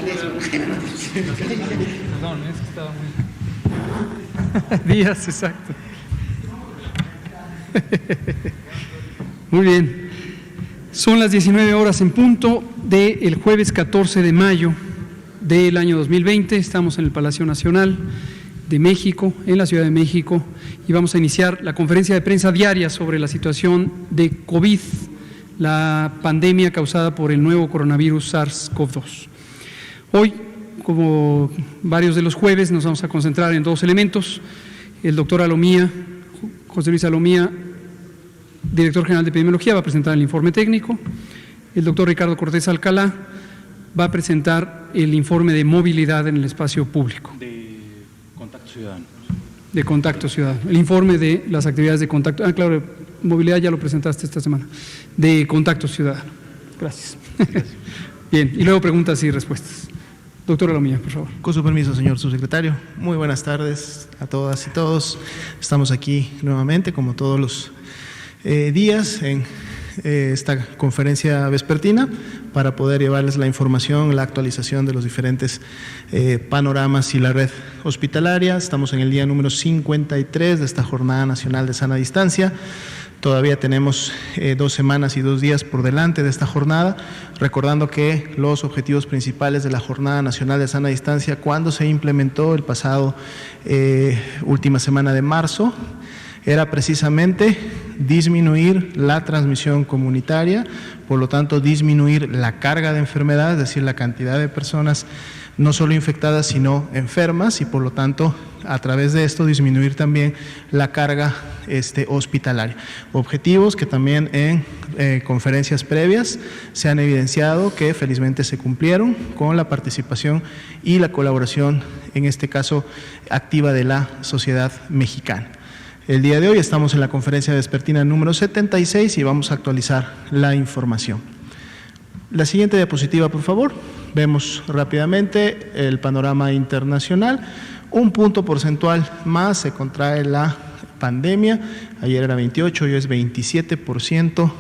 Perdón, es que estaba muy... Díaz, exacto. Muy bien. Son las 19 horas en punto del jueves 14 de mayo del año 2020. Estamos en el Palacio Nacional de México, en la Ciudad de México, y vamos a iniciar la conferencia de prensa diaria sobre la situación de COVID, la pandemia causada por el nuevo coronavirus SARS-CoV-2. Hoy, como varios de los jueves, nos vamos a concentrar en dos elementos. El doctor Alomía, José Luis Alomía, director general de epidemiología, va a presentar el informe técnico. El doctor Ricardo Cortés Alcalá va a presentar el informe de movilidad en el espacio público. De Contacto Ciudadano. De Contacto Ciudadano. El informe de las actividades de contacto. Claro, movilidad ya lo presentaste esta semana. De Contacto Ciudadano. Gracias. Bien, y luego preguntas y respuestas. Doctor Alomía, por favor. Con su permiso, señor subsecretario. Muy buenas tardes a todas y todos. Estamos aquí nuevamente, como todos los días, en esta conferencia vespertina para poder llevarles la información, la actualización de los diferentes panoramas y la red hospitalaria. Estamos en el día número 53 de esta Jornada Nacional de Sana Distancia. Todavía tenemos 2 semanas y 2 días por delante de esta jornada, recordando que los objetivos principales de la Jornada Nacional de Sana Distancia, cuando se implementó el pasado última semana de marzo, era precisamente disminuir la transmisión comunitaria, por lo tanto disminuir la carga de enfermedad, es decir, la cantidad de personas no solo infectadas sino enfermas, y por lo tanto a través de esto disminuir también la carga hospitalaria. Objetivos que también en conferencias previas se han evidenciado que felizmente se cumplieron con la participación y la colaboración, en este caso activa, de la sociedad mexicana. El día de hoy estamos en la conferencia vespertina número 76 y vamos a actualizar la información. La siguiente diapositiva, por favor. Vemos rápidamente el panorama internacional. Un punto porcentual más se contrae la pandemia. Ayer era 28, hoy es 27%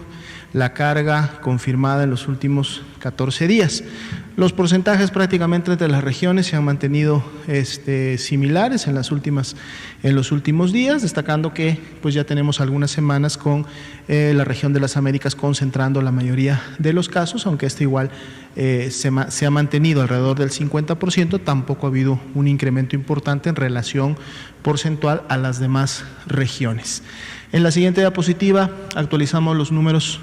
la carga confirmada en los últimos 14 días. Los porcentajes prácticamente entre las regiones se han mantenido similares en los últimos días, destacando que pues ya tenemos algunas semanas con la región de las Américas concentrando la mayoría de los casos, aunque igual se ha mantenido alrededor del 50%, tampoco ha habido un incremento importante en relación porcentual a las demás regiones. En la siguiente diapositiva actualizamos los números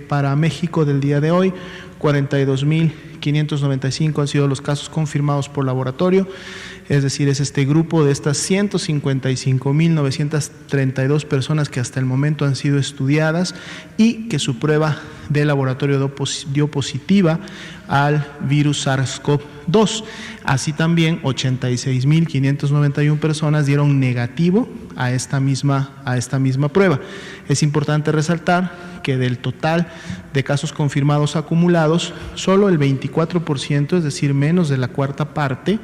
para México del día de hoy. 42.595 han sido los casos confirmados por laboratorio, es decir, es este grupo de estas 155.932 personas que hasta el momento han sido estudiadas y que su prueba de laboratorio dio positiva al virus SARS-CoV-2. Así también 86.591 personas dieron negativo a esta misma prueba. Es importante resaltar que del total de casos confirmados acumulados, solo el 24%, es decir, menos de la cuarta parte,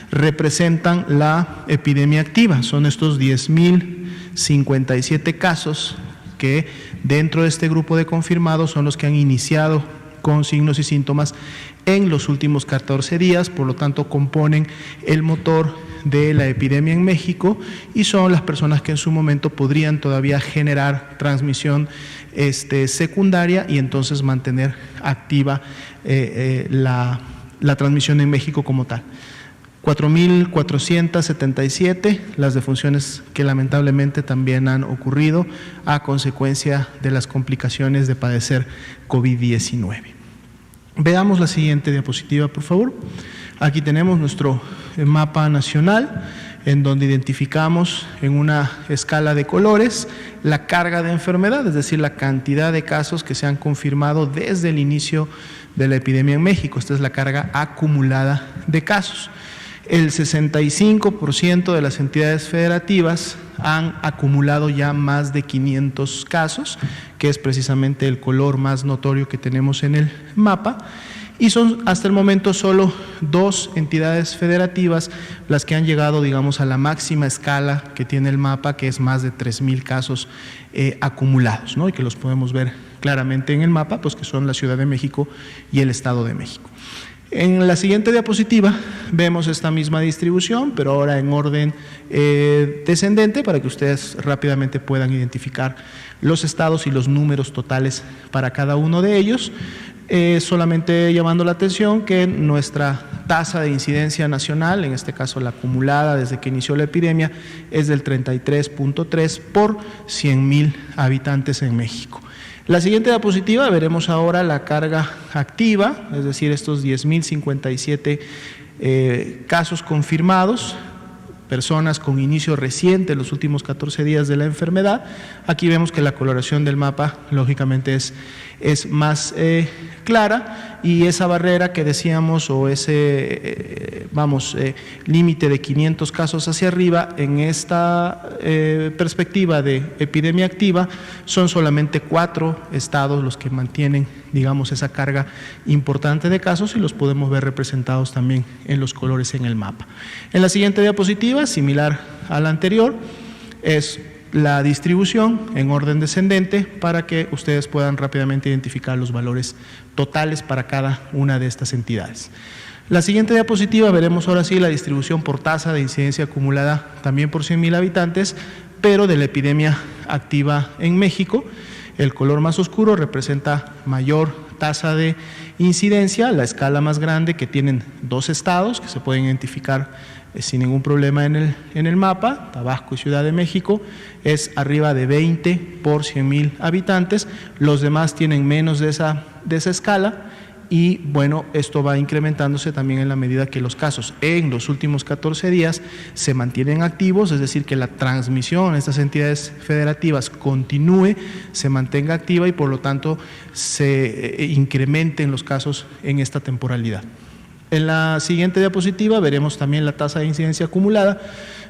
representan la epidemia activa. Son estos 10.057 casos que dentro de este grupo de confirmados son los que han iniciado con signos y síntomas en los últimos 14 días, por lo tanto componen el motor de la epidemia en México y son las personas que en su momento podrían todavía generar transmisión secundaria y entonces mantener activa la transmisión en México como tal. 4.477 las defunciones que lamentablemente también han ocurrido a consecuencia de las complicaciones de padecer COVID-19. Veamos la siguiente diapositiva, por favor. Aquí tenemos nuestro mapa nacional, en donde identificamos en una escala de colores la carga de enfermedad, es decir, la cantidad de casos que se han confirmado desde el inicio de la epidemia en México. Esta es la carga acumulada de casos. El 65% de las entidades federativas han acumulado ya más de 500 casos, que es precisamente el color más notorio que tenemos en el mapa, y son hasta el momento solo 2 entidades federativas las que han llegado, digamos, a la máxima escala que tiene el mapa, que es más de 3.000 casos acumulados, ¿no? Y que los podemos ver claramente en el mapa, pues que son la Ciudad de México y el Estado de México. En la siguiente diapositiva vemos esta misma distribución, pero ahora en orden descendente, para que ustedes rápidamente puedan identificar los estados y los números totales para cada uno de ellos. Solamente llamando la atención que nuestra tasa de incidencia nacional, en este caso la acumulada desde que inició la epidemia, es del 33.3 por 100,000 habitantes en México. La siguiente diapositiva veremos ahora la carga activa, es decir, estos 10,057 casos confirmados, personas con inicio reciente en los últimos 14 días de la enfermedad. Aquí vemos que la coloración del mapa lógicamente es más clara, y esa barrera que decíamos, o ese límite de 500 casos hacia arriba, en esta perspectiva de epidemia activa, son solamente 4 estados los que mantienen, digamos, esa carga importante de casos, y los podemos ver representados también en los colores en el mapa. En la siguiente diapositiva, similar a la anterior, es la distribución en orden descendente para que ustedes puedan rápidamente identificar los valores totales para cada una de estas entidades. La siguiente diapositiva veremos ahora sí la distribución por tasa de incidencia acumulada también por 100,000 habitantes, pero de la epidemia activa en México. El color más oscuro representa mayor tasa de incidencia, la escala más grande, que tienen 2 estados que se pueden identificar sin ningún problema en el mapa, Tabasco y Ciudad de México, es arriba de 20 por 100,000 habitantes. Los demás tienen menos de esa escala, y bueno, esto va incrementándose también en la medida que los casos en los últimos 14 días se mantienen activos, es decir, que la transmisión en estas entidades federativas continúe, se mantenga activa, y por lo tanto se incrementen los casos en esta temporalidad. En la siguiente diapositiva veremos también la tasa de incidencia acumulada,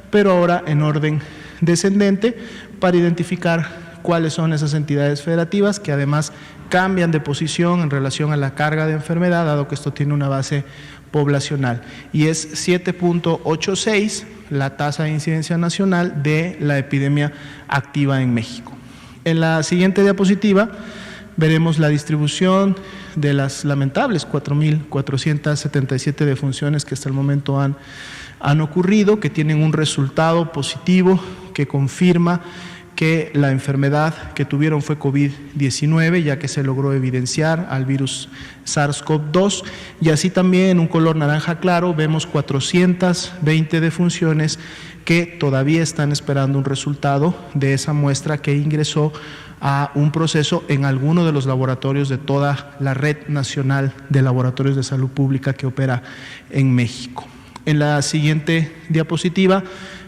pero ahora en orden descendente, para identificar cuáles son esas entidades federativas que además cambian de posición en relación a la carga de enfermedad, dado que esto tiene una base poblacional, y es 7.86 la tasa de incidencia nacional de la epidemia activa en México. En la siguiente diapositiva veremos la distribución de las lamentables 4,477 defunciones que hasta el momento han ocurrido, que tienen un resultado positivo que confirma que la enfermedad que tuvieron fue COVID-19, ya que se logró evidenciar al virus SARS-CoV-2, y así también en un color naranja claro vemos 420 defunciones que todavía están esperando un resultado de esa muestra que ingresó a un proceso en alguno de los laboratorios de toda la red nacional de laboratorios de salud pública que opera en México. En la siguiente diapositiva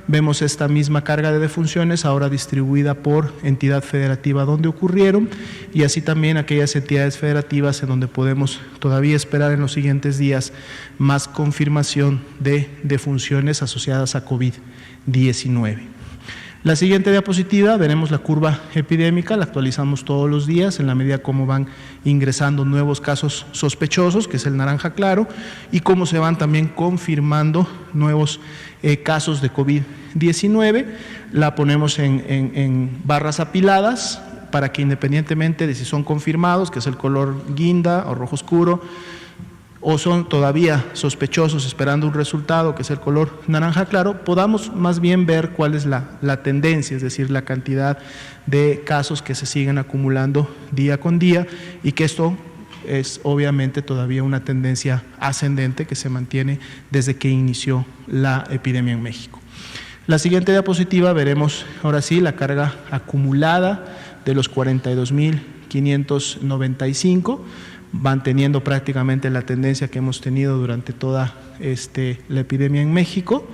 vemos esta misma carga de defunciones, ahora distribuida por entidad federativa donde ocurrieron, y así también aquellas entidades federativas en donde podemos todavía esperar en los siguientes días más confirmación de defunciones asociadas a COVID-19. La siguiente diapositiva veremos la curva epidémica, la actualizamos todos los días en la medida como van ingresando nuevos casos sospechosos, que es el naranja claro, y cómo se van también confirmando nuevos casos de COVID-19. La ponemos en barras apiladas para que, independientemente de si son confirmados, que es el color guinda o rojo oscuro, o son todavía sospechosos esperando un resultado, que es el color naranja claro, podamos más bien ver cuál es la tendencia, es decir, la cantidad de casos que se siguen acumulando día con día, y que esto es obviamente todavía una tendencia ascendente que se mantiene desde que inició la epidemia en México. La siguiente diapositiva veremos ahora sí la carga acumulada de los 42,595, manteniendo prácticamente la tendencia que hemos tenido durante toda la epidemia en México.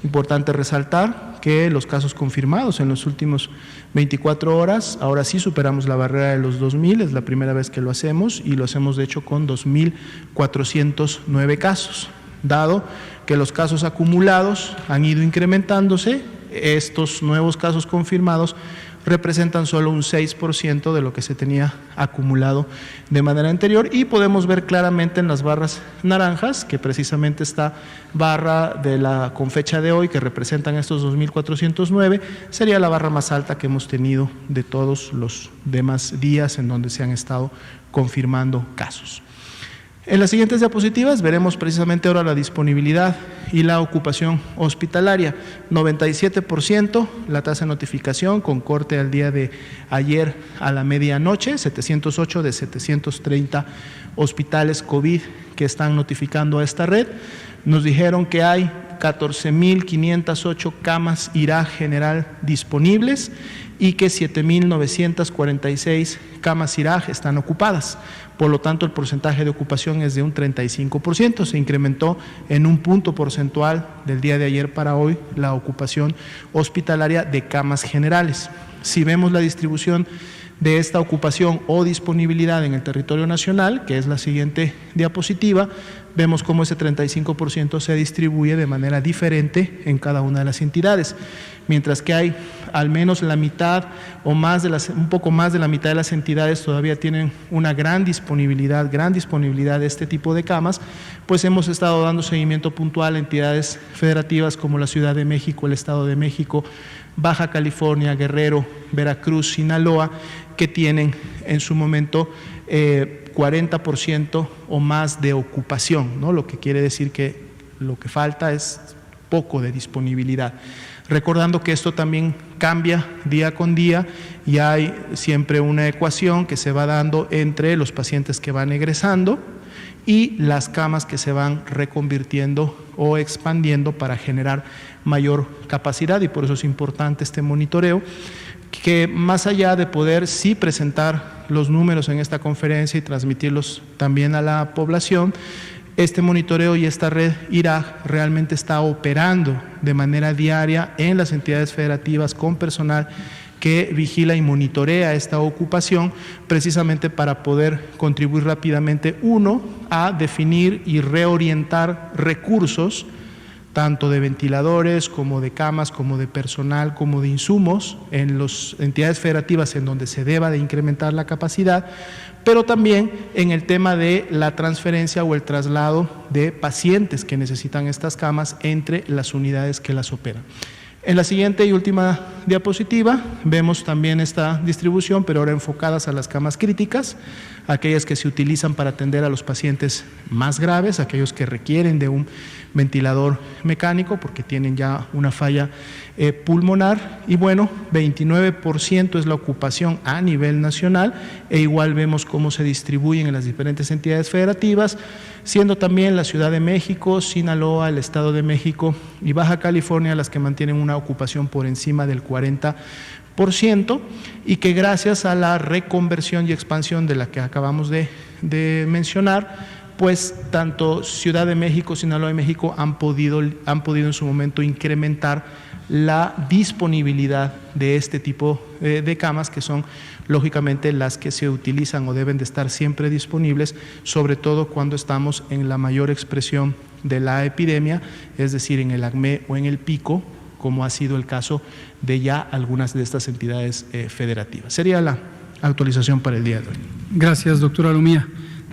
Importante resaltar que los casos confirmados en los últimos 24 horas, ahora sí superamos la barrera de los 2,000, es la primera vez que lo hacemos, y lo hacemos de hecho con 2,409 casos. Dado que los casos acumulados han ido incrementándose, estos nuevos casos confirmados representan solo un 6% de lo que se tenía acumulado de manera anterior, y podemos ver claramente en las barras naranjas que precisamente esta barra con fecha de hoy, que representan estos 2,409, sería la barra más alta que hemos tenido de todos los demás días en donde se han estado confirmando casos. En las siguientes diapositivas veremos precisamente ahora la disponibilidad y la ocupación hospitalaria. 97% la tasa de notificación con corte al día de ayer a la medianoche, 708 de 730 hospitales COVID que están notificando a esta red. Nos dijeron que hay 14.508 camas IRA general disponibles y que 7.946 camas IRA están ocupadas. Por lo tanto, el porcentaje de ocupación es de un 35%. Se incrementó en un punto porcentual del día de ayer para hoy la ocupación hospitalaria de camas generales. Si vemos la distribución de esta ocupación o disponibilidad en el territorio nacional, que es la siguiente diapositiva, vemos cómo ese 35% se distribuye de manera diferente en cada una de las entidades, mientras que hay al menos la mitad o más de un poco más de la mitad de las entidades todavía tienen una gran disponibilidad de este tipo de camas, pues hemos estado dando seguimiento puntual a entidades federativas como la Ciudad de México, el Estado de México, Baja California, Guerrero, Veracruz, Sinaloa, que tienen en su momento 40% o más de ocupación, ¿no? Lo que quiere decir que lo que falta es poco de disponibilidad. Recordando que esto también cambia día con día y hay siempre una ecuación que se va dando entre los pacientes que van egresando y las camas que se van reconvirtiendo o expandiendo para generar mayor capacidad, y por eso es importante este monitoreo, que más allá de poder sí presentar los números en esta conferencia y transmitirlos también a la población, este monitoreo y esta red IRA realmente está operando de manera diaria en las entidades federativas con personal que vigila y monitorea esta ocupación, precisamente para poder contribuir rápidamente, uno, a definir y reorientar recursos, tanto de ventiladores como de camas, como de personal, como de insumos en las entidades federativas en donde se deba de incrementar la capacidad, pero también en el tema de la transferencia o el traslado de pacientes que necesitan estas camas entre las unidades que las operan. En la siguiente y última diapositiva vemos también esta distribución, pero ahora enfocadas a las camas críticas, aquellas que se utilizan para atender a los pacientes más graves, aquellos que requieren de un ventilador mecánico porque tienen ya una falla pulmonar, y bueno, 29% es la ocupación a nivel nacional, e igual vemos cómo se distribuyen en las diferentes entidades federativas, siendo también la Ciudad de México, Sinaloa, el Estado de México y Baja California las que mantienen una ocupación por encima del 40%, y que gracias a la reconversión y expansión de la que acabamos de mencionar, pues tanto Ciudad de México, Sinaloa y México han podido en su momento incrementar la disponibilidad de este tipo de camas, que son lógicamente las que se utilizan o deben de estar siempre disponibles, sobre todo cuando estamos en la mayor expresión de la epidemia, es decir, en el acme o en el pico, como ha sido el caso de ya algunas de estas entidades federativas. Sería la actualización para el día de hoy. Gracias, doctora Lumía.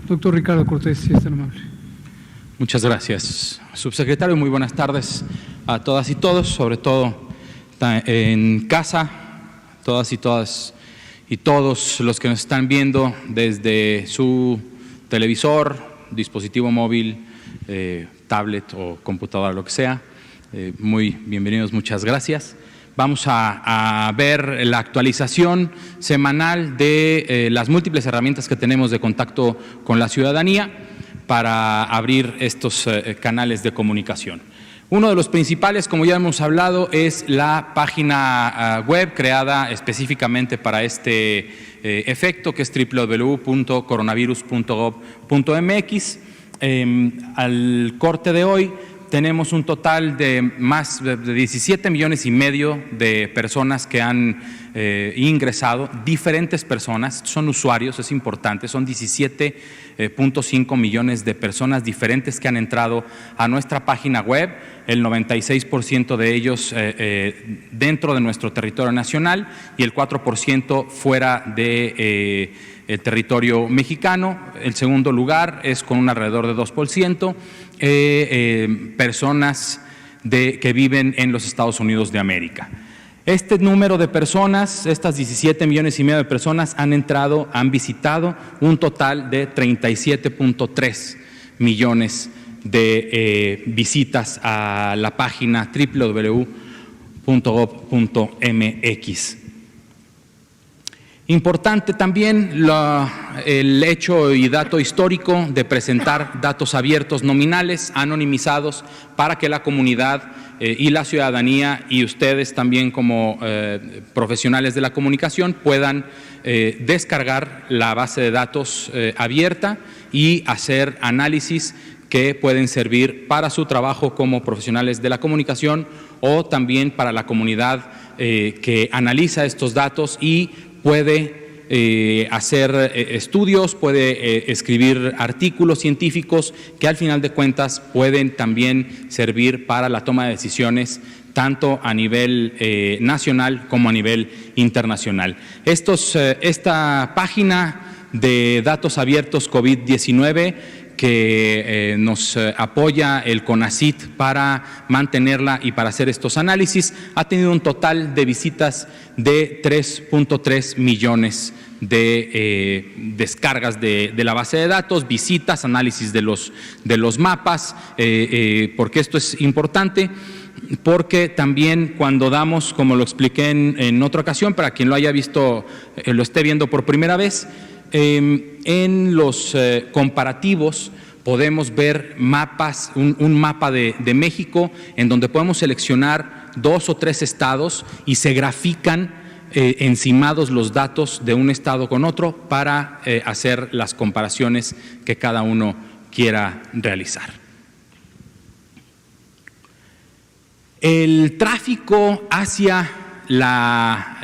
Doctor Ricardo Cortés, si es tan amable. Muchas gracias, subsecretario. Muy buenas tardes a todas y todos, sobre todo en casa, todas y todos los que nos están viendo desde su televisor, dispositivo móvil, tablet o computadora, lo que sea. Muy bienvenidos, muchas gracias. Vamos a ver la actualización semanal de las múltiples herramientas que tenemos de contacto con la ciudadanía para abrir estos canales de comunicación. Uno de los principales, como ya hemos hablado, es la página web creada específicamente para este efecto, que es www.coronavirus.gov.mx. Al corte de hoy tenemos un total de más de 17 millones y medio de personas que han ingresado, diferentes personas, son usuarios, es importante, son 17.5 millones de personas diferentes que han entrado a nuestra página web, el 96% de ellos dentro de nuestro territorio nacional y el 4% fuera de el territorio mexicano. El segundo lugar es con un alrededor de 2%, personas que viven en los Estados Unidos de América. Este número de personas, estas 17 millones y medio de personas han visitado un total de 37.3 millones de visitas a la página www.gov.mx. Importante también el hecho y dato histórico de presentar datos abiertos nominales, anonimizados, para que la comunidad y la ciudadanía y ustedes también como profesionales de la comunicación puedan descargar la base de datos abierta y hacer análisis que pueden servir para su trabajo como profesionales de la comunicación o también para la comunidad que analiza estos datos y puede hacer estudios, puede escribir artículos científicos que al final de cuentas pueden también servir para la toma de decisiones tanto a nivel nacional como a nivel internacional. Esta página de datos abiertos COVID-19 que nos apoya el CONACYT para mantenerla y para hacer estos análisis, ha tenido un total de visitas de 3.3 millones de descargas de la base de datos, visitas, análisis de los mapas, porque esto es importante. Porque también cuando damos, como lo expliqué en otra ocasión, para quien lo haya visto, lo esté viendo por primera vez, en los comparativos podemos ver mapas, un mapa de México en donde podemos seleccionar 2 o 3 estados y se grafican encimados los datos de un estado con otro para hacer las comparaciones que cada uno quiera realizar. El tráfico hacia la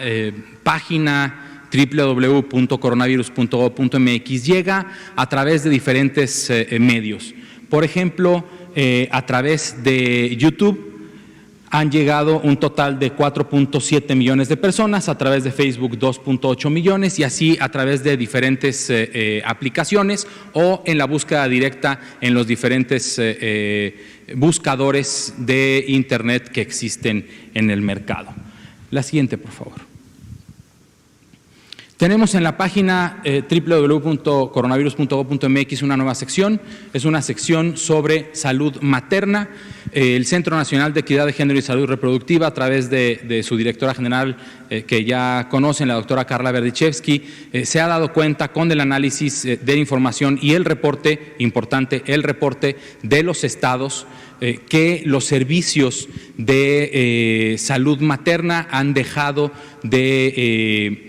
página www.coronavirus.gov.mx llega a través de diferentes medios. Por ejemplo, a través de YouTube han llegado un total de 4.7 millones de personas, a través de Facebook 2.8 millones y así a través de diferentes aplicaciones o en la búsqueda directa en los diferentes buscadores de Internet que existen en el mercado. La siguiente, por favor. Tenemos en la página www.coronavirus.gov.mx una nueva sección, es una sección sobre salud materna. El Centro Nacional de Equidad de Género y Salud Reproductiva, a través de su directora general, que ya conocen, la doctora Carla Berdichevsky, se ha dado cuenta con el análisis de información y el reporte, importante, el reporte de los estados, que los servicios de salud materna han dejado de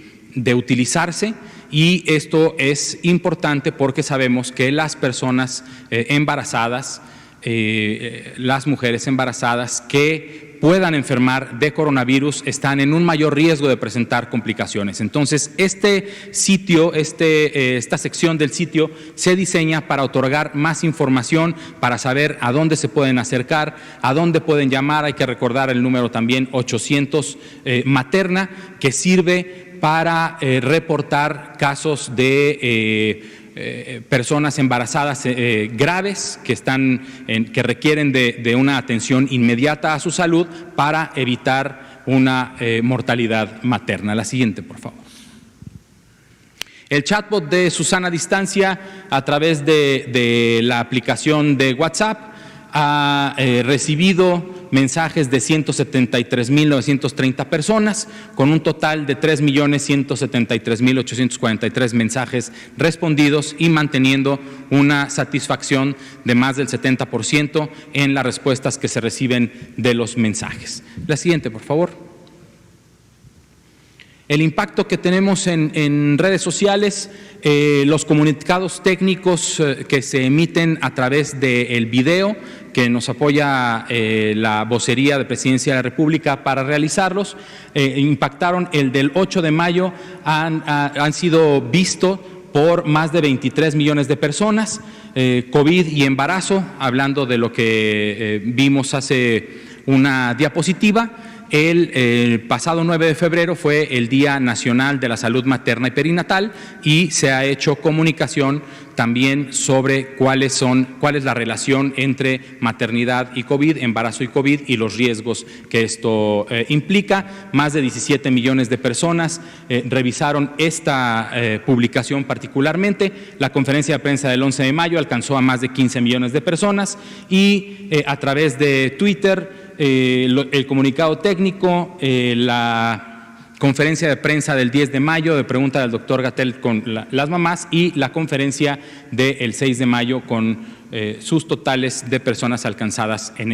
utilizarse, y esto es importante porque sabemos que las personas embarazadas, las mujeres embarazadas que puedan enfermar de coronavirus están en un mayor riesgo de presentar complicaciones. Entonces, este sitio, esta sección del sitio se diseña para otorgar más información, para saber a dónde se pueden acercar, a dónde pueden llamar. Hay que recordar el número también 800 materna, que sirve para reportar casos de personas embarazadas graves que requieren de una atención inmediata a su salud para evitar una mortalidad materna. La siguiente, por favor. El chatbot de Susana Distancia, a través de la aplicación de WhatsApp, ha recibido mensajes de 173.930 personas, con un total de 3.173.843 mensajes respondidos y manteniendo una satisfacción de más del 70% en las respuestas que se reciben de los mensajes. La siguiente, por favor. El impacto que tenemos en redes sociales, los comunicados técnicos que se emiten a través del video, que nos apoya la vocería de Presidencia de la República para realizarlos, impactaron el del 8 de mayo, han sido vistos por más de 23 millones de personas. COVID y embarazo, hablando de lo que vimos hace una diapositiva. El pasado 9 de febrero fue el Día Nacional de la Salud Materna y Perinatal y se ha hecho comunicación también sobre cuál es la relación entre maternidad y COVID, embarazo y COVID y los riesgos que esto implica. Más de 17 millones de personas revisaron esta publicación particularmente. La conferencia de prensa del 11 de mayo alcanzó a más de 15 millones de personas y a través de Twitter, el comunicado técnico, la conferencia de prensa del 10 de mayo de pregunta del doctor Gatell con las mamás y la conferencia del 6 de mayo con sus totales de personas alcanzadas en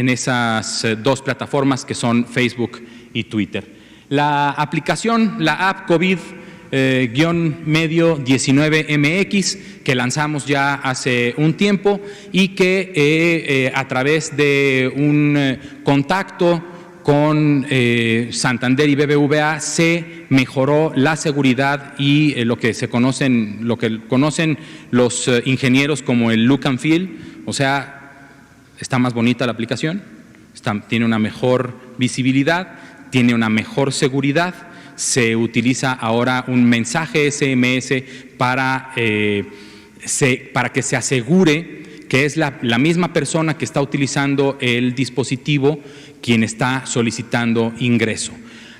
esas dos plataformas que son Facebook y Twitter. La aplicación, la app COVID Medio 19MX que lanzamos ya hace un tiempo y que a través de un contacto con Santander y BBVA se mejoró la seguridad y lo que conocen los ingenieros como el look and feel, o sea, está más bonita la aplicación, tiene una mejor visibilidad, tiene una mejor seguridad. Se utiliza ahora un mensaje SMS para que se asegure que es la misma persona que está utilizando el dispositivo quien está solicitando ingreso.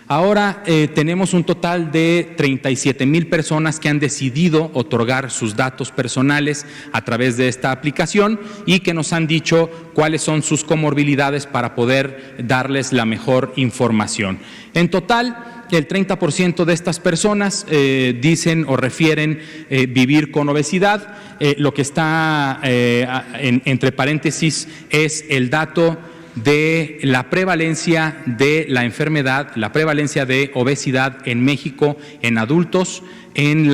Ahora tenemos un total de 37,000 personas que han decidido otorgar sus datos personales a través de esta aplicación y que nos han dicho cuáles son sus comorbilidades para poder darles la mejor información. En total, el 30% de estas personas dicen o refieren vivir con obesidad. Lo que está entre paréntesis es el dato de la prevalencia de la enfermedad, la prevalencia de obesidad en México en adultos en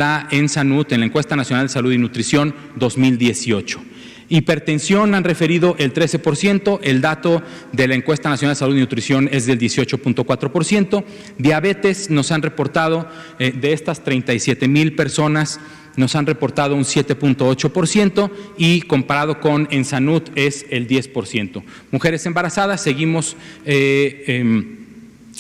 SANUT, en la Encuesta Nacional de Salud y Nutrición 2018. Hipertensión han referido el 13%, el dato de la Encuesta Nacional de Salud y Nutrición es del 18.4%. Diabetes nos han reportado, de estas 37,000 personas, nos han reportado un 7.8% y comparado con en SANUT es el 10%. Mujeres embarazadas, seguimos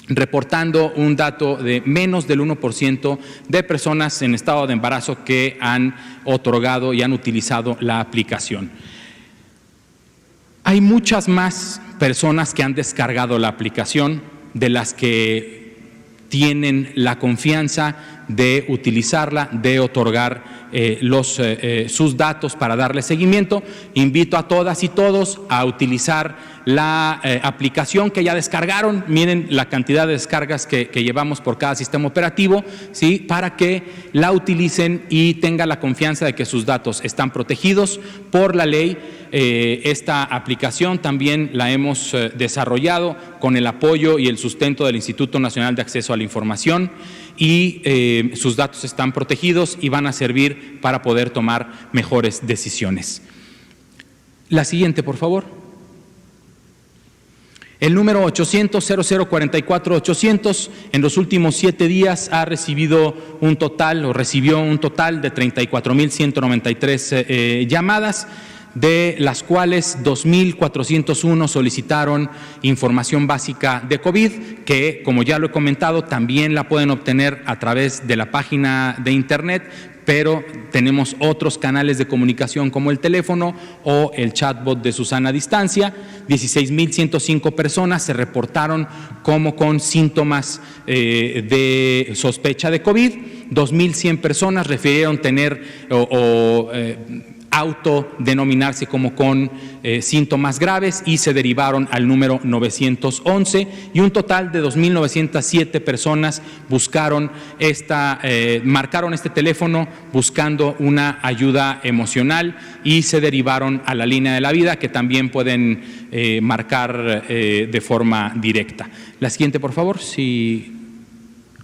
reportando un dato de menos del 1% de personas en estado de embarazo que han otorgado y han utilizado la aplicación. Hay muchas más personas que han descargado la aplicación, de las que tienen la confianza de utilizarla, de otorgar sus datos para darle seguimiento. Invito a todas y todos a utilizar la aplicación que ya descargaron. Miren la cantidad de descargas que llevamos por cada sistema operativo, ¿sí? Para que la utilicen y tengan la confianza de que sus datos están protegidos por la ley. Esta aplicación también la hemos desarrollado con el apoyo y el sustento del Instituto Nacional de Acceso a la Información y sus datos están protegidos y van a servir para poder tomar mejores decisiones. La siguiente, por favor. El número 800-0044-800 en los últimos 7 días ha recibido un total o recibió un total de 34,193 llamadas, de las cuales 2,401 solicitaron información básica de COVID, que, como ya lo he comentado, también la pueden obtener a través de la página de internet, pero tenemos otros canales de comunicación como el teléfono o el chatbot de Susana Distancia. 16,105 personas se reportaron como con síntomas de sospecha de COVID. 2,100 personas refirieron tener autodenominarse como con síntomas graves y se derivaron al número 911, y un total de 2,907 personas marcaron este teléfono buscando una ayuda emocional y se derivaron a la línea de la vida, que también pueden marcar de forma directa. La siguiente, por favor, si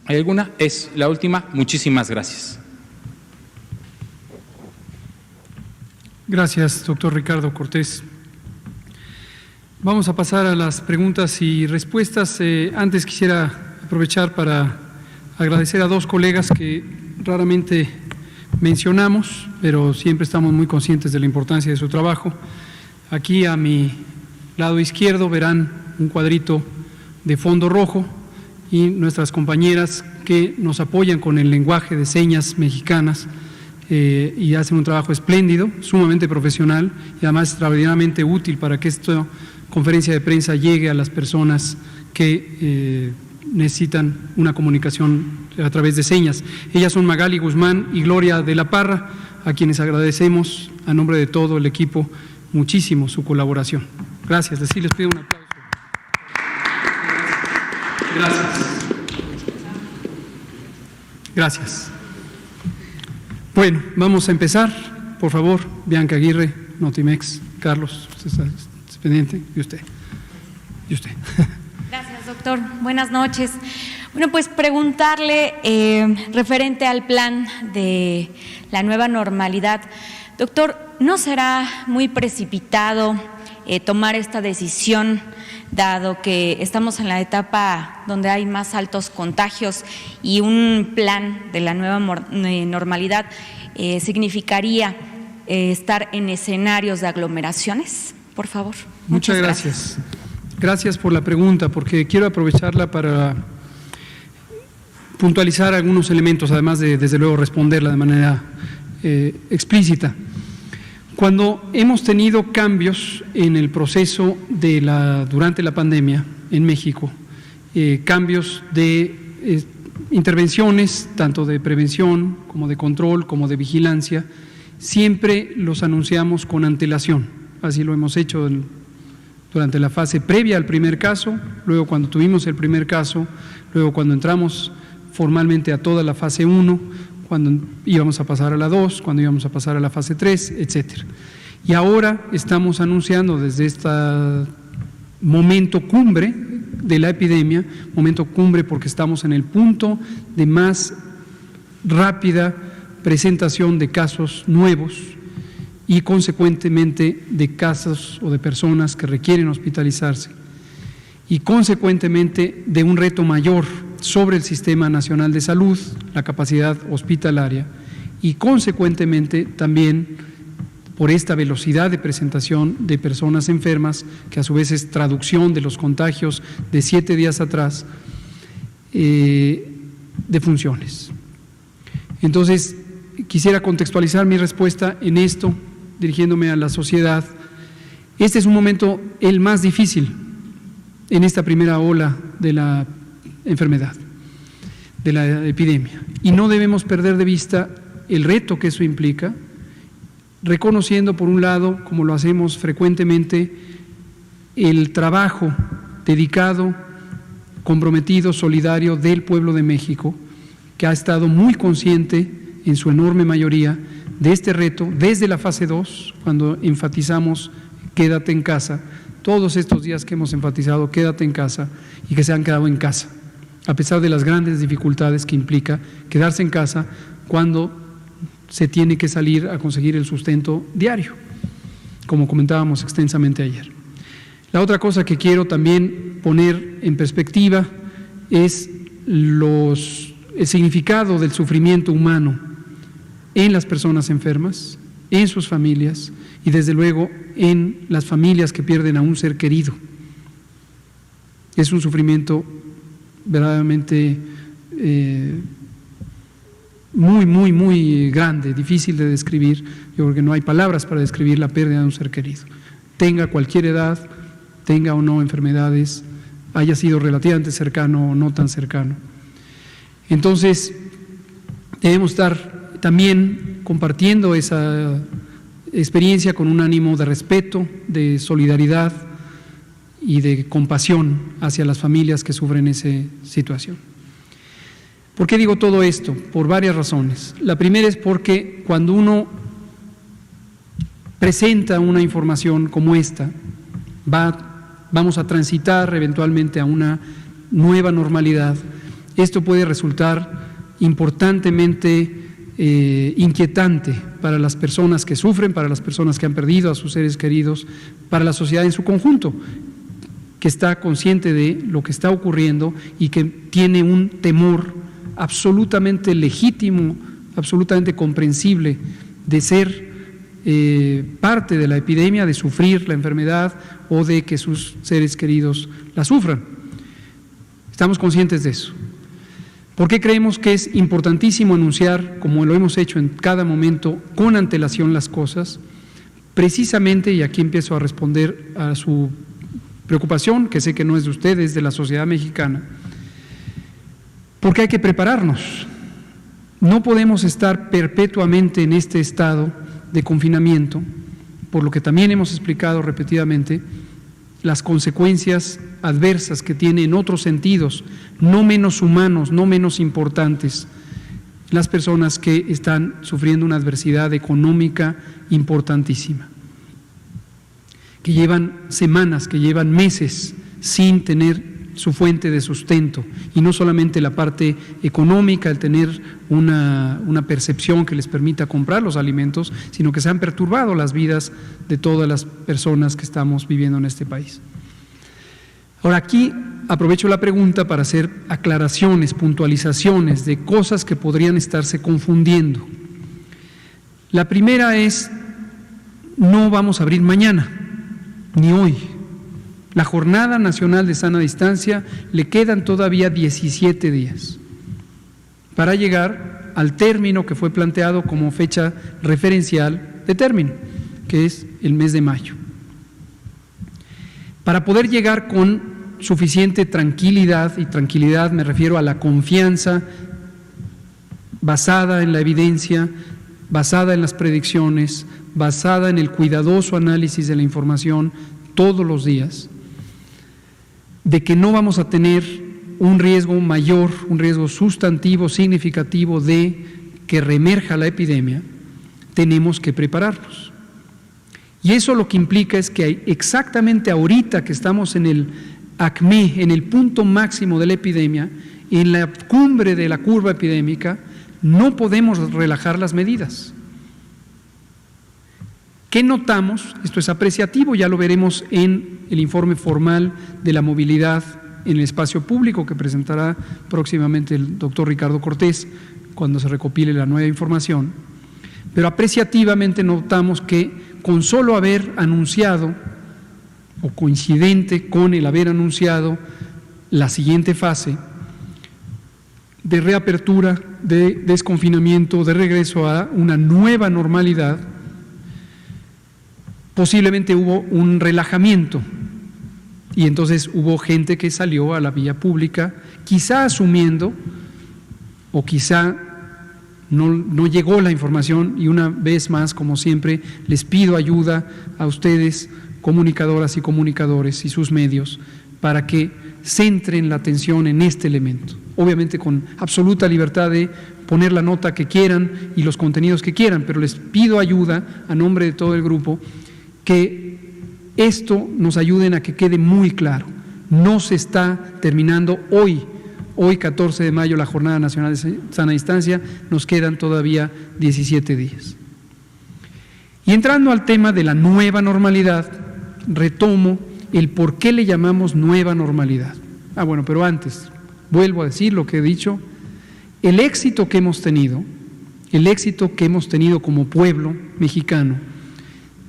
hay alguna, es la última. Muchísimas gracias. Gracias, doctor Ricardo Cortés. Vamos a pasar a las preguntas y respuestas. Antes quisiera aprovechar para agradecer a 2 colegas que raramente mencionamos, pero siempre estamos muy conscientes de la importancia de su trabajo. Aquí a mi lado izquierdo verán un cuadrito de fondo rojo y nuestras compañeras que nos apoyan con el lenguaje de señas mexicanas y hacen un trabajo espléndido, sumamente profesional y además extraordinariamente útil para que esta conferencia de prensa llegue a las personas que necesitan una comunicación a través de señas. Ellas son Magali Guzmán y Gloria de la Parra, a quienes agradecemos a nombre de todo el equipo muchísimo su colaboración. Gracias, les pido un aplauso. Gracias. Bueno, vamos a empezar. Por favor, Bianca Aguirre, Notimex, Carlos, usted está pendiente, y usted. Gracias, doctor. Buenas noches. Bueno, pues preguntarle referente al plan de la nueva normalidad. Doctor, ¿no será muy precipitado tomar esta decisión, dado que estamos en la etapa donde hay más altos contagios y un plan de la nueva normalidad significaría estar en escenarios de aglomeraciones? Por favor. Muchas gracias. Gracias por la pregunta, porque quiero aprovecharla para puntualizar algunos elementos, además de, desde luego, responderla de manera explícita. Cuando hemos tenido cambios en el proceso durante la pandemia en México, cambios de intervenciones, tanto de prevención como de control, como de vigilancia, siempre los anunciamos con antelación. Así lo hemos hecho durante la fase previa al primer caso, luego cuando tuvimos el primer caso, luego cuando entramos formalmente a toda la fase 1, cuando íbamos a pasar a la 2, cuando íbamos a pasar a la fase 3, etcétera. Y ahora estamos anunciando desde este momento cumbre de la epidemia, momento cumbre porque estamos en el punto de más rápida presentación de casos nuevos y consecuentemente de casos o de personas que requieren hospitalizarse y consecuentemente de un reto mayor sobre el Sistema Nacional de Salud, la capacidad hospitalaria y consecuentemente también por esta velocidad de presentación de personas enfermas, que a su vez es traducción de los contagios de 7 días atrás, de funciones. Entonces, quisiera contextualizar mi respuesta en esto, dirigiéndome a la sociedad. Este es un momento el más difícil en esta primera ola de la enfermedad, de la epidemia, y no debemos perder de vista el reto que eso implica, reconociendo por un lado, como lo hacemos frecuentemente, el trabajo dedicado, comprometido, solidario del pueblo de México, que ha estado muy consciente en su enorme mayoría de este reto desde la fase 2, cuando enfatizamos quédate en casa, todos estos días que hemos enfatizado quédate en casa y que se han quedado en casa, a pesar de las grandes dificultades que implica quedarse en casa cuando se tiene que salir a conseguir el sustento diario, como comentábamos extensamente ayer. La otra cosa que quiero también poner en perspectiva es el significado del sufrimiento humano en las personas enfermas, en sus familias y desde luego en las familias que pierden a un ser querido. Es un sufrimiento verdaderamente muy grande, difícil de describir. Yo creo que no hay palabras para describir la pérdida de un ser querido. Tenga cualquier edad, tenga o no enfermedades, haya sido relativamente cercano o no tan cercano. Entonces, debemos estar también compartiendo esa experiencia con un ánimo de respeto, de solidaridad y de compasión hacia las familias que sufren esa situación. ¿Por qué digo todo esto? Por varias razones. La primera es porque cuando uno presenta una información como esta, vamos a transitar eventualmente a una nueva normalidad. Esto puede resultar importantemente inquietante para las personas que sufren, para las personas que han perdido a sus seres queridos, para la sociedad en su conjunto, que está consciente de lo que está ocurriendo y que tiene un temor absolutamente legítimo, absolutamente comprensible de ser parte de la epidemia, de sufrir la enfermedad o de que sus seres queridos la sufran. Estamos conscientes de eso. ¿Por qué creemos que es importantísimo anunciar, como lo hemos hecho en cada momento, con antelación las cosas? Precisamente, y aquí empiezo a responder a su preocupación, que sé que no es de ustedes, de la sociedad mexicana, porque hay que prepararnos. No podemos estar perpetuamente en este estado de confinamiento, por lo que también hemos explicado repetidamente las consecuencias adversas que tiene en otros sentidos, no menos humanos, no menos importantes, las personas que están sufriendo una adversidad económica importantísima, que llevan semanas, que llevan meses sin tener su fuente de sustento, y no solamente la parte económica, el tener una percepción que les permita comprar los alimentos, sino que se han perturbado las vidas de todas las personas que estamos viviendo en este país. Ahora, aquí aprovecho la pregunta para hacer aclaraciones, puntualizaciones de cosas que podrían estarse confundiendo. La primera es, no vamos a abrir mañana, ni hoy. La Jornada Nacional de Sana Distancia le quedan todavía 17 días para llegar al término que fue planteado como fecha referencial de término, que es el mes de mayo. Para poder llegar con suficiente tranquilidad, y tranquilidad me refiero a la confianza basada en la evidencia, basada en las predicciones, basada en el cuidadoso análisis de la información todos los días, de que no vamos a tener un riesgo mayor, un riesgo sustantivo, significativo de que reemerja la epidemia, tenemos que prepararnos. Y eso lo que implica es que exactamente ahorita que estamos en el acme, en el punto máximo de la epidemia, en la cumbre de la curva epidémica, no podemos relajar las medidas. ¿Qué notamos? Esto es apreciativo, ya lo veremos en el informe formal de la movilidad en el espacio público que presentará próximamente el doctor Ricardo Cortés cuando se recopile la nueva información. Pero apreciativamente notamos que con solo haber anunciado, o coincidente con el haber anunciado la siguiente fase de reapertura, de desconfinamiento, de regreso a una nueva normalidad, posiblemente hubo un relajamiento y entonces hubo gente que salió a la vía pública, quizá asumiendo o quizá no llegó la información, y una vez más, como siempre, les pido ayuda a ustedes, comunicadoras y comunicadores y sus medios, para que centren la atención en este elemento, obviamente con absoluta libertad de poner la nota que quieran y los contenidos que quieran, pero les pido ayuda a nombre de todo el grupo, que esto nos ayuden a que quede muy claro. No se está terminando hoy 14 de mayo, la Jornada Nacional de Sana Distancia, nos quedan todavía 17 días. Y entrando al tema de la nueva normalidad, retomo el por qué le llamamos nueva normalidad. Bueno, pero antes, vuelvo a decir lo que he dicho, el éxito que hemos tenido como pueblo mexicano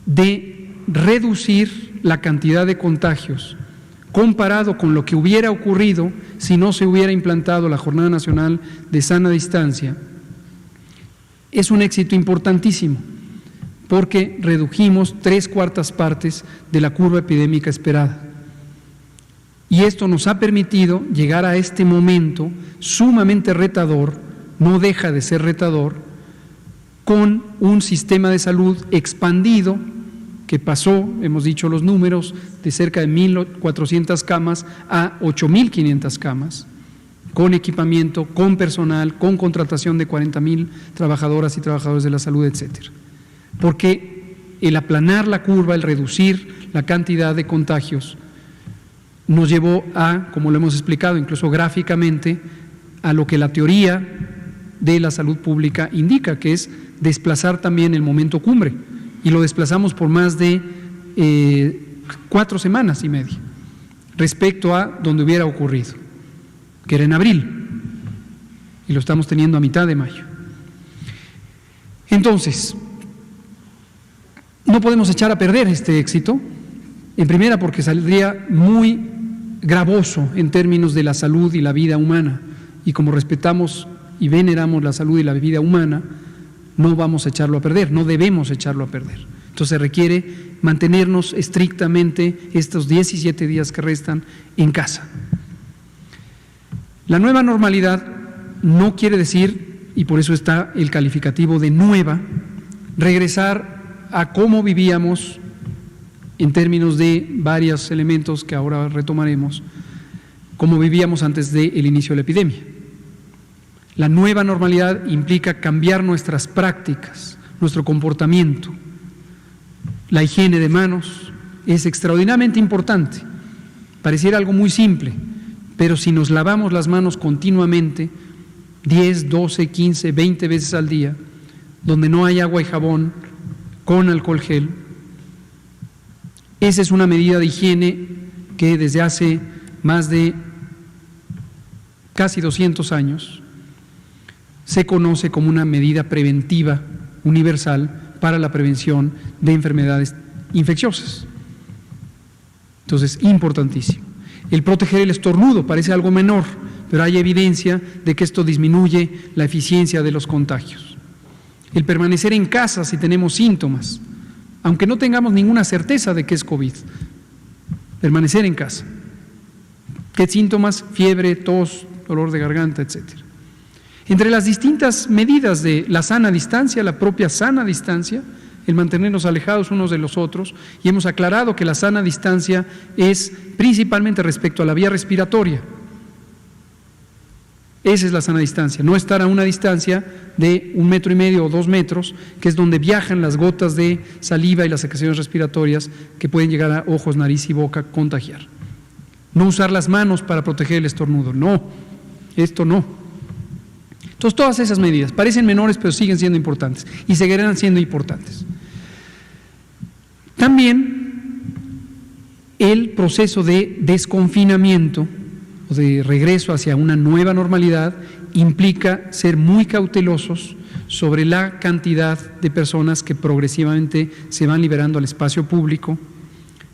de reducir la cantidad de contagios comparado con lo que hubiera ocurrido si no se hubiera implantado la Jornada Nacional de Sana Distancia, es un éxito importantísimo, porque redujimos 3/4 partes de la curva epidémica esperada. Y esto nos ha permitido llegar a este momento sumamente retador, no deja de ser retador, con un sistema de salud expandido que pasó, hemos dicho los números, de cerca de 1.400 camas a 8.500 camas, con equipamiento, con personal, con contratación de 40,000 trabajadoras y trabajadores de la salud, etcétera. Porque el aplanar la curva, el reducir la cantidad de contagios, nos llevó a, como lo hemos explicado incluso gráficamente, a lo que la teoría de la salud pública indica, que es desplazar también el momento cumbre, y lo desplazamos por más de 4 semanas y media respecto a donde hubiera ocurrido, que era en abril, y lo estamos teniendo a mitad de mayo. Entonces, No podemos echar a perder este éxito, en primera porque saldría muy gravoso en términos de la salud y la vida humana, y como respetamos y veneramos la salud y la vida humana, no vamos a echarlo a perder, no debemos echarlo a perder. Entonces requiere mantenernos estrictamente estos 17 días que restan en casa. La nueva normalidad no quiere decir, y por eso está el calificativo de nueva, regresar a cómo vivíamos en términos de varios elementos que ahora retomaremos, cómo vivíamos antes del inicio de la epidemia. La nueva normalidad implica cambiar nuestras prácticas, nuestro comportamiento. La higiene de manos es extraordinariamente importante. Pareciera algo muy simple, pero si nos lavamos las manos continuamente, 10, 12, 15, 20 veces al día, donde no hay agua y jabón, con alcohol gel, esa es una medida de higiene que desde hace más de casi 200 años se conoce como una medida preventiva universal para la prevención de enfermedades infecciosas. Entonces, importantísimo. El proteger el estornudo parece algo menor, pero hay evidencia de que esto disminuye la eficiencia de los contagios. El permanecer en casa si tenemos síntomas, aunque no tengamos ninguna certeza de que es COVID, permanecer en casa. ¿Qué síntomas? Fiebre, tos, dolor de garganta, etcétera. Entre las distintas medidas de la sana distancia, la propia sana distancia, el mantenernos alejados unos de los otros, y hemos aclarado que la sana distancia es principalmente respecto a la vía respiratoria. Esa es la sana distancia, no estar a una distancia de 1,5 metros o 2 metros, que es donde viajan las gotas de saliva y las secreciones respiratorias que pueden llegar a ojos, nariz y boca, contagiar. No usar las manos para proteger el estornudo, no, esto no. Entonces, todas esas medidas parecen menores, pero siguen siendo importantes y seguirán siendo importantes. También el proceso de desconfinamiento o de regreso hacia una nueva normalidad implica ser muy cautelosos sobre la cantidad de personas que progresivamente se van liberando al espacio público,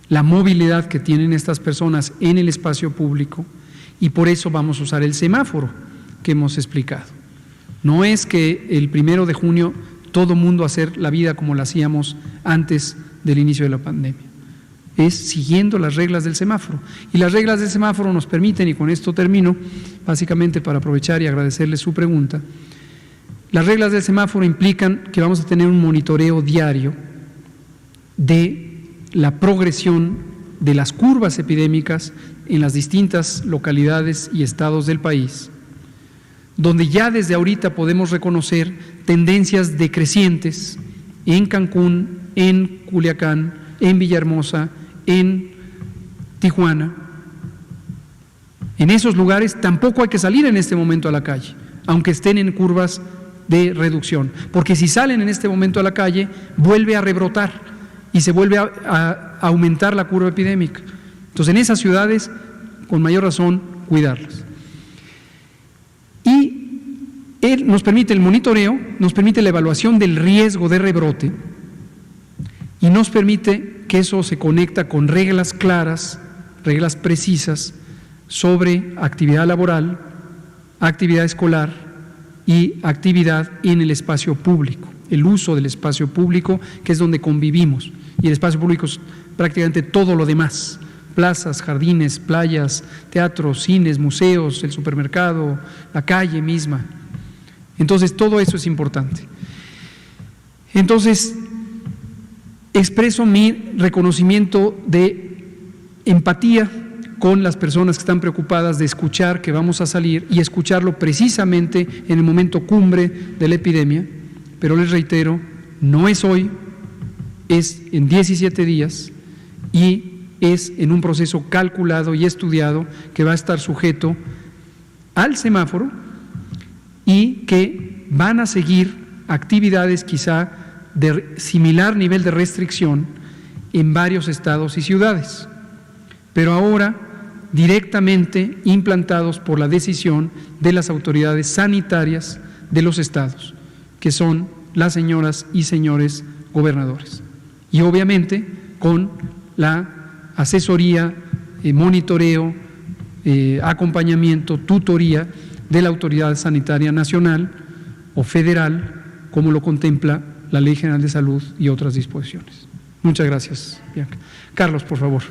la movilidad que tienen estas personas en el espacio público, y por eso vamos a usar el semáforo que hemos explicado. No es que el 1 de junio todo mundo hacer la vida como la hacíamos antes del inicio de la pandemia. Es siguiendo las reglas del semáforo. Y las reglas del semáforo nos permiten, y con esto termino, básicamente para aprovechar y agradecerle su pregunta, las reglas del semáforo implican que vamos a tener un monitoreo diario de la progresión de las curvas epidémicas en las distintas localidades y estados del país, donde ya desde ahorita podemos reconocer tendencias decrecientes en Cancún, en Culiacán, en Villahermosa, en Tijuana. En esos lugares tampoco hay que salir en este momento a la calle, aunque estén en curvas de reducción, porque si salen en este momento a la calle, vuelve a rebrotar y se vuelve a aumentar la curva epidémica. Entonces, en esas ciudades, con mayor razón, cuidarlas. Y nos permite el monitoreo, nos permite la evaluación del riesgo de rebrote y nos permite que eso se conecta con reglas claras, reglas precisas sobre actividad laboral, actividad escolar y actividad en el espacio público, el uso del espacio público, que es donde convivimos, y el espacio público es prácticamente todo lo demás: plazas, jardines, playas, teatros, cines, museos, el supermercado, la calle misma. Entonces, todo eso es importante. Entonces, expreso mi reconocimiento de empatía con las personas que están preocupadas de escuchar que vamos a salir y escucharlo precisamente en el momento cumbre de la epidemia, pero les reitero, no es hoy, es en 17 días y es en un proceso calculado y estudiado que va a estar sujeto al semáforo y que van a seguir actividades quizá de similar nivel de restricción en varios estados y ciudades, pero ahora directamente implantados por la decisión de las autoridades sanitarias de los estados, que son las señoras y señores gobernadores. y obviamente con la asesoría, monitoreo, acompañamiento, tutoría de la Autoridad Sanitaria Nacional o Federal, como lo contempla la Ley General de Salud y otras disposiciones. Muchas gracias, Bianca. Carlos, por favor.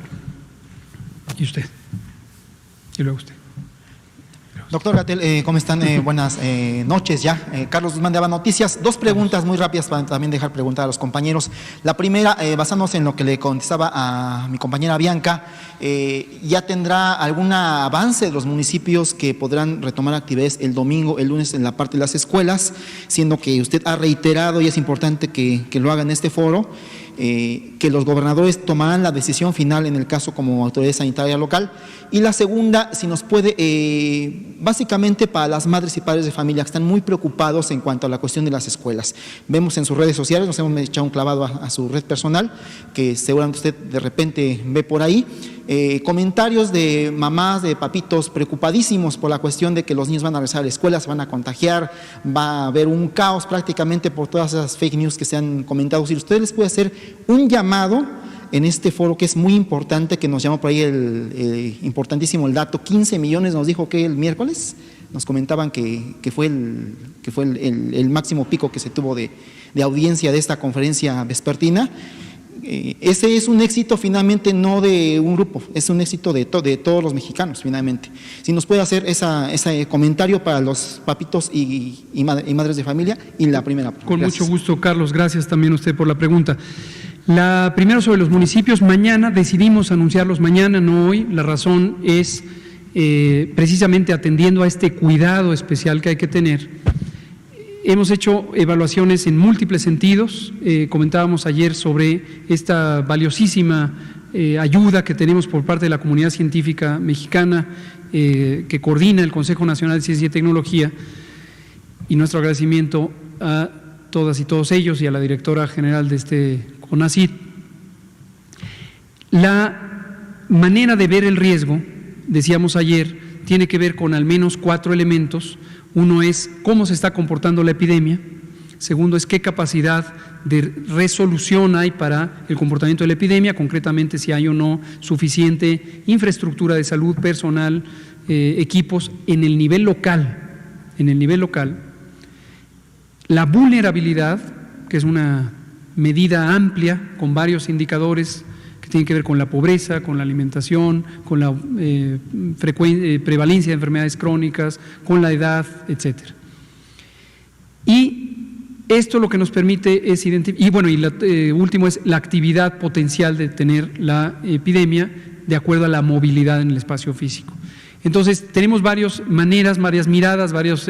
Y usted. Y luego usted. Doctor Gatell, ¿cómo están? Buenas noches ya. Carlos Guzmán de Aba Noticias. Dos preguntas muy rápidas para también dejar preguntar a los compañeros. La primera, basándose en lo que le contestaba a mi compañera Bianca, ¿ya tendrá algún avance de los municipios que podrán retomar actividades el domingo, el lunes en la parte de las escuelas? Siendo que usted ha reiterado, y es importante que lo haga en este foro, que los gobernadores tomarán la decisión final en el caso como autoridad sanitaria local. Y la segunda, si nos puede, básicamente para las madres y padres de familia que están muy preocupados en cuanto a la cuestión de las escuelas. Vemos en sus redes sociales, nos hemos echado un clavado a su red personal, que seguramente usted de repente ve por ahí, comentarios de mamás, de papitos preocupadísimos por la cuestión de que los niños van a regresar a la escuela, se van a contagiar, va a haber un caos prácticamente por todas esas fake news que se han comentado. Si usted les puede hacer un llamado en este foro, que es muy importante, que nos llamó por ahí importantísimo el dato, 15 millones nos dijo que el miércoles, nos comentaban que fue el máximo pico que se tuvo de audiencia de esta conferencia vespertina. Ese es un éxito finalmente no de un grupo, es un éxito de todos los mexicanos finalmente. Si nos puede hacer ese comentario para los papitos y madres de familia. Y la primera. Con mucho gusto, Carlos, gracias también a usted por la pregunta. La primera sobre los municipios, mañana decidimos anunciarlos mañana, no hoy. La razón es precisamente atendiendo a este cuidado especial que hay que tener. Hemos hecho evaluaciones en múltiples sentidos. Comentábamos ayer sobre esta valiosísima ayuda que tenemos por parte de la comunidad científica mexicana que coordina el Consejo Nacional de Ciencia y Tecnología, y nuestro agradecimiento a todas y todos ellos y a la directora general de este CONACYT. La manera de ver el riesgo, decíamos ayer, tiene que ver con al menos 4 elementos. Uno es cómo se está comportando la epidemia. Segundo es qué capacidad de resolución hay para el comportamiento de la epidemia, concretamente si hay o no suficiente infraestructura de salud, personal, equipos en el nivel local. La vulnerabilidad, que es una medida amplia con varios indicadores que tienen que ver con la pobreza, con la alimentación, con la prevalencia de enfermedades crónicas, con la edad, etcétera. Y esto lo que nos permite es identificar, y bueno, último es la actividad potencial de tener la epidemia de acuerdo a la movilidad en el espacio físico. Entonces, tenemos varias maneras, varias miradas, varios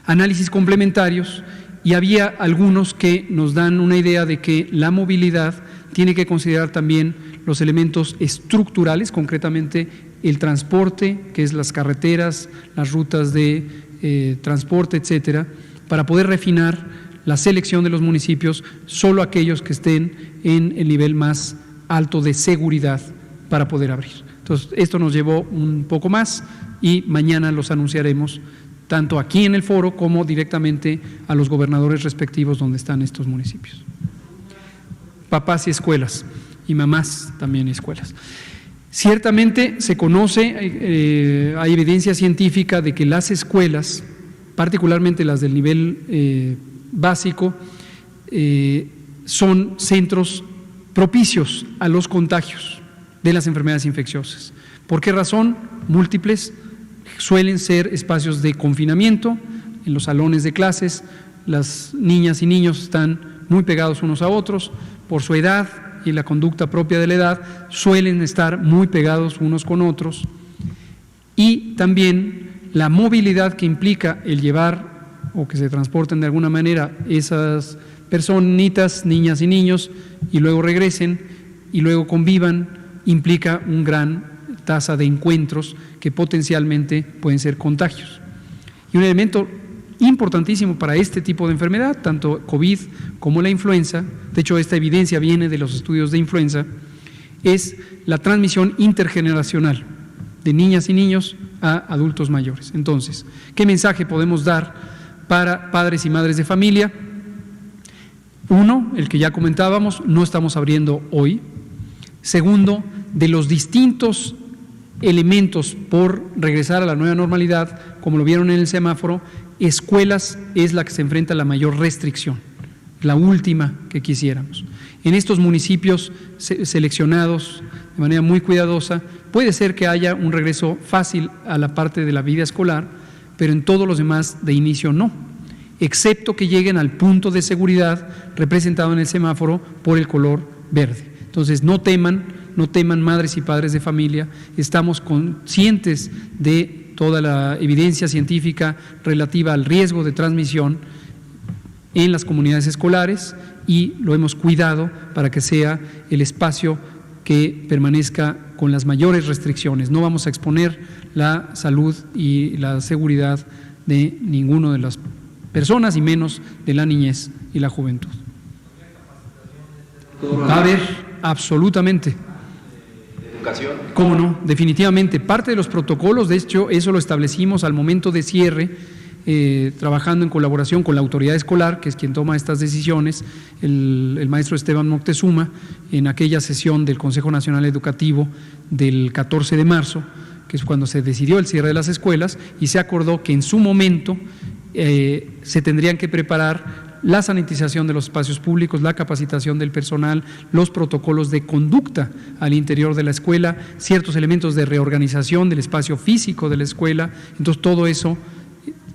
análisis complementarios, y había algunos que nos dan una idea de que la movilidad tiene que considerar también los elementos estructurales, concretamente el transporte, que es las carreteras, las rutas de transporte, etcétera, para poder refinar la selección de los municipios, solo aquellos que estén en el nivel más alto de seguridad para poder abrir. Entonces, esto nos llevó un poco más y mañana los anunciaremos tanto aquí en el foro como directamente a los gobernadores respectivos donde están estos municipios. Papás y escuelas, y mamás también y escuelas. Ciertamente se conoce, hay evidencia científica de que las escuelas, particularmente las del nivel básico, son centros propicios a los contagios de las enfermedades infecciosas. ¿Por qué razón? Múltiples. Suelen ser espacios de confinamiento, en los salones de clases, las niñas y niños están muy pegados unos a otros, por su edad y la conducta propia de la edad, suelen estar muy pegados unos con otros, y también la movilidad que implica el llevar o que se transporten de alguna manera esas personitas, niñas y niños, y luego regresen y luego convivan, implica un gran tasa de encuentros que potencialmente pueden ser contagios. Y un elemento importantísimo para este tipo de enfermedad, tanto COVID como la influenza, de hecho esta evidencia viene de los estudios de influenza, es la transmisión intergeneracional de niñas y niños a adultos mayores. Entonces, ¿qué mensaje podemos dar para padres y madres de familia? Uno, el que ya comentábamos, no estamos abriendo hoy. Segundo, de los distintos elementos por regresar a la nueva normalidad, como lo vieron en el semáforo, escuelas es la que se enfrenta a la mayor restricción, la última que quisiéramos. En estos municipios seleccionados de manera muy cuidadosa, puede ser que haya un regreso fácil a la parte de la vida escolar, pero en todos los demás de inicio no, excepto que lleguen al punto de seguridad representado en el semáforo por el color verde. Entonces, no teman madres y padres de familia, estamos conscientes de toda la evidencia científica relativa al riesgo de transmisión en las comunidades escolares y lo hemos cuidado para que sea el espacio que permanezca con las mayores restricciones. No vamos a exponer la salud y la seguridad de ninguna de las personas y menos de la niñez y la juventud. Va a haber, absolutamente. ¿Educación? ¿Cómo no? Definitivamente. Parte de los protocolos, de hecho, eso lo establecimos al momento de cierre, trabajando en colaboración con la autoridad escolar, que es quien toma estas decisiones, el maestro Esteban Moctezuma, en aquella sesión del Consejo Nacional Educativo del 14 de marzo, que es cuando se decidió el cierre de las escuelas, y se acordó que en su momento se tendrían que preparar la sanitización de los espacios públicos, la capacitación del personal, los protocolos de conducta al interior de la escuela, ciertos elementos de reorganización del espacio físico de la escuela. Entonces, todo eso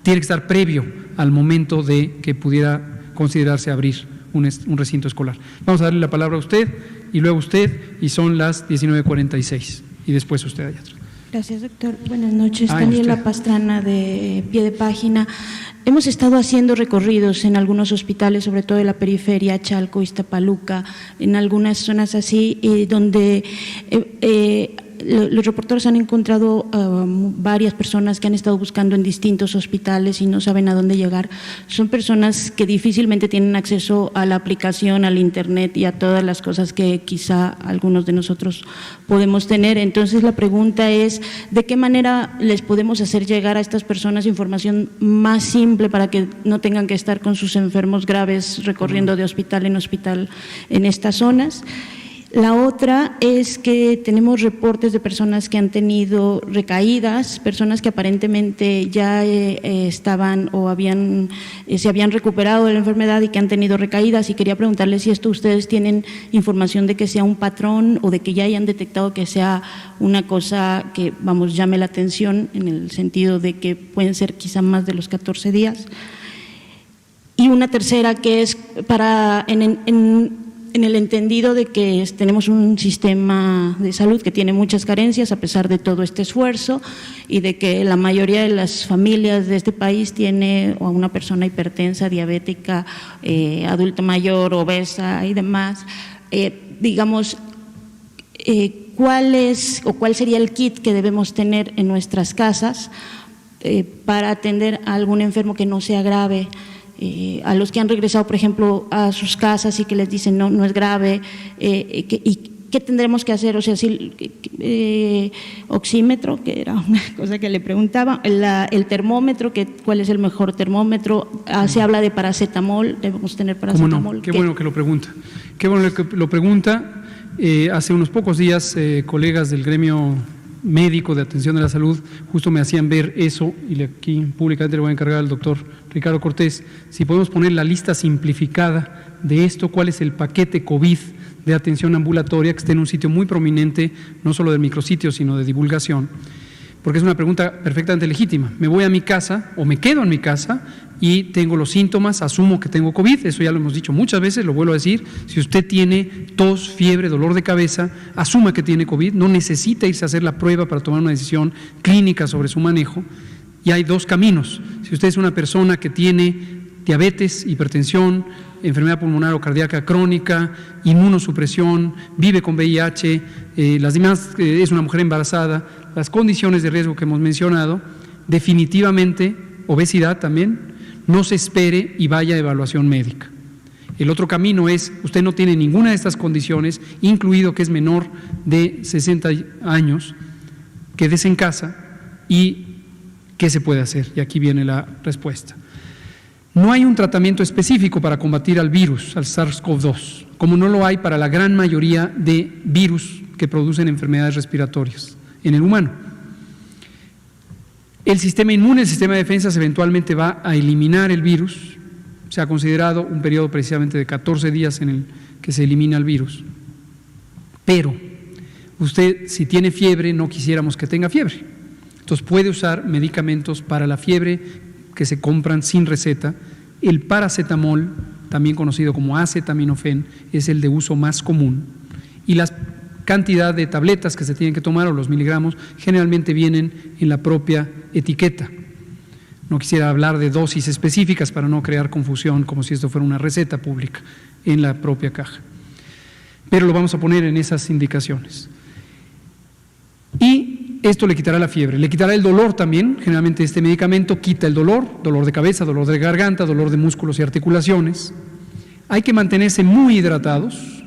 tiene que estar previo al momento de que pudiera considerarse abrir un recinto escolar. Vamos a darle la palabra a usted y luego usted, y son las 19:46, y después usted allá atrás. Gracias, doctor. Buenas noches. Daniela Pastrana, de Pie de Página. Hemos estado haciendo recorridos en algunos hospitales, sobre todo de la periferia, Chalco, Iztapaluca, en algunas zonas así, donde los reporteros han encontrado varias personas que han estado buscando en distintos hospitales y no saben a dónde llegar. Son personas que difícilmente tienen acceso a la aplicación, al internet y a todas las cosas que quizá algunos de nosotros podemos tener. Entonces, la pregunta es, ¿de qué manera les podemos hacer llegar a estas personas información más simple para que no tengan que estar con sus enfermos graves recorriendo de hospital en hospital en estas zonas? La otra es que tenemos reportes de personas que han tenido recaídas, personas que aparentemente ya estaban o se habían recuperado de la enfermedad y que han tenido recaídas, y quería preguntarles si esto ustedes tienen información de que sea un patrón o de que ya hayan detectado que sea una cosa que, llame la atención en el sentido de que pueden ser quizá más de los 14 días. Y una tercera que es en el entendido de que tenemos un sistema de salud que tiene muchas carencias a pesar de todo este esfuerzo, y de que la mayoría de las familias de este país tiene a una persona hipertensa, diabética, adulta mayor, obesa y demás. ¿Cuál sería el kit que debemos tener en nuestras casas para atender a algún enfermo que no sea grave? A los que han regresado, por ejemplo, a sus casas y que les dicen no es grave, y qué tendremos que hacer, o sea, oxímetro, que era una cosa que le preguntaba, el termómetro, ¿cuál es el mejor termómetro? Se habla de paracetamol, debemos tener paracetamol. ¿Cómo no? Qué bueno que lo pregunta. Qué bueno que lo pregunta. Hace unos pocos días, colegas del gremio médico de atención de la salud justo me hacían ver eso, y aquí públicamente le voy a encargar al doctor Ricardo Cortés si podemos poner la lista simplificada de esto, cuál es el paquete COVID de atención ambulatoria que esté en un sitio muy prominente, no solo del micrositio, sino de divulgación, porque es una pregunta perfectamente legítima. Me voy a mi casa o me quedo en mi casa y tengo los síntomas, asumo que tengo COVID, eso ya lo hemos dicho muchas veces, lo vuelvo a decir. Si usted tiene tos, fiebre, dolor de cabeza, asuma que tiene COVID, no necesita irse a hacer la prueba para tomar una decisión clínica sobre su manejo. Y hay dos caminos. Si usted es una persona que tiene diabetes, hipertensión, enfermedad pulmonar o cardíaca crónica, inmunosupresión, vive con VIH, las demás, es una mujer embarazada, las condiciones de riesgo que hemos mencionado, definitivamente, obesidad también, no se espere y vaya a evaluación médica. El otro camino es, usted no tiene ninguna de estas condiciones, incluido que es menor de 60 años, quédese en casa. ¿Y qué se puede hacer? Y aquí viene la respuesta. No hay un tratamiento específico para combatir al virus, al SARS-CoV-2, como no lo hay para la gran mayoría de virus que producen enfermedades respiratorias en el humano. El sistema inmune, el sistema de defensas eventualmente va a eliminar el virus. Se ha considerado un periodo precisamente de 14 días en el que se elimina el virus. Pero usted, si tiene fiebre, no quisiéramos que tenga fiebre. Entonces puede usar medicamentos para la fiebre que se compran sin receta. El paracetamol, también conocido como acetaminofén, es el de uso más común. Y la cantidad de tabletas que se tienen que tomar, o los miligramos, generalmente vienen en la propia etiqueta. No quisiera hablar de dosis específicas para no crear confusión, como si esto fuera una receta pública en la propia caja. Pero lo vamos a poner en esas indicaciones. Y esto le quitará la fiebre, le quitará el dolor también. Generalmente este medicamento quita el dolor de cabeza, dolor de garganta, dolor de músculos y articulaciones. Hay que mantenerse muy hidratados.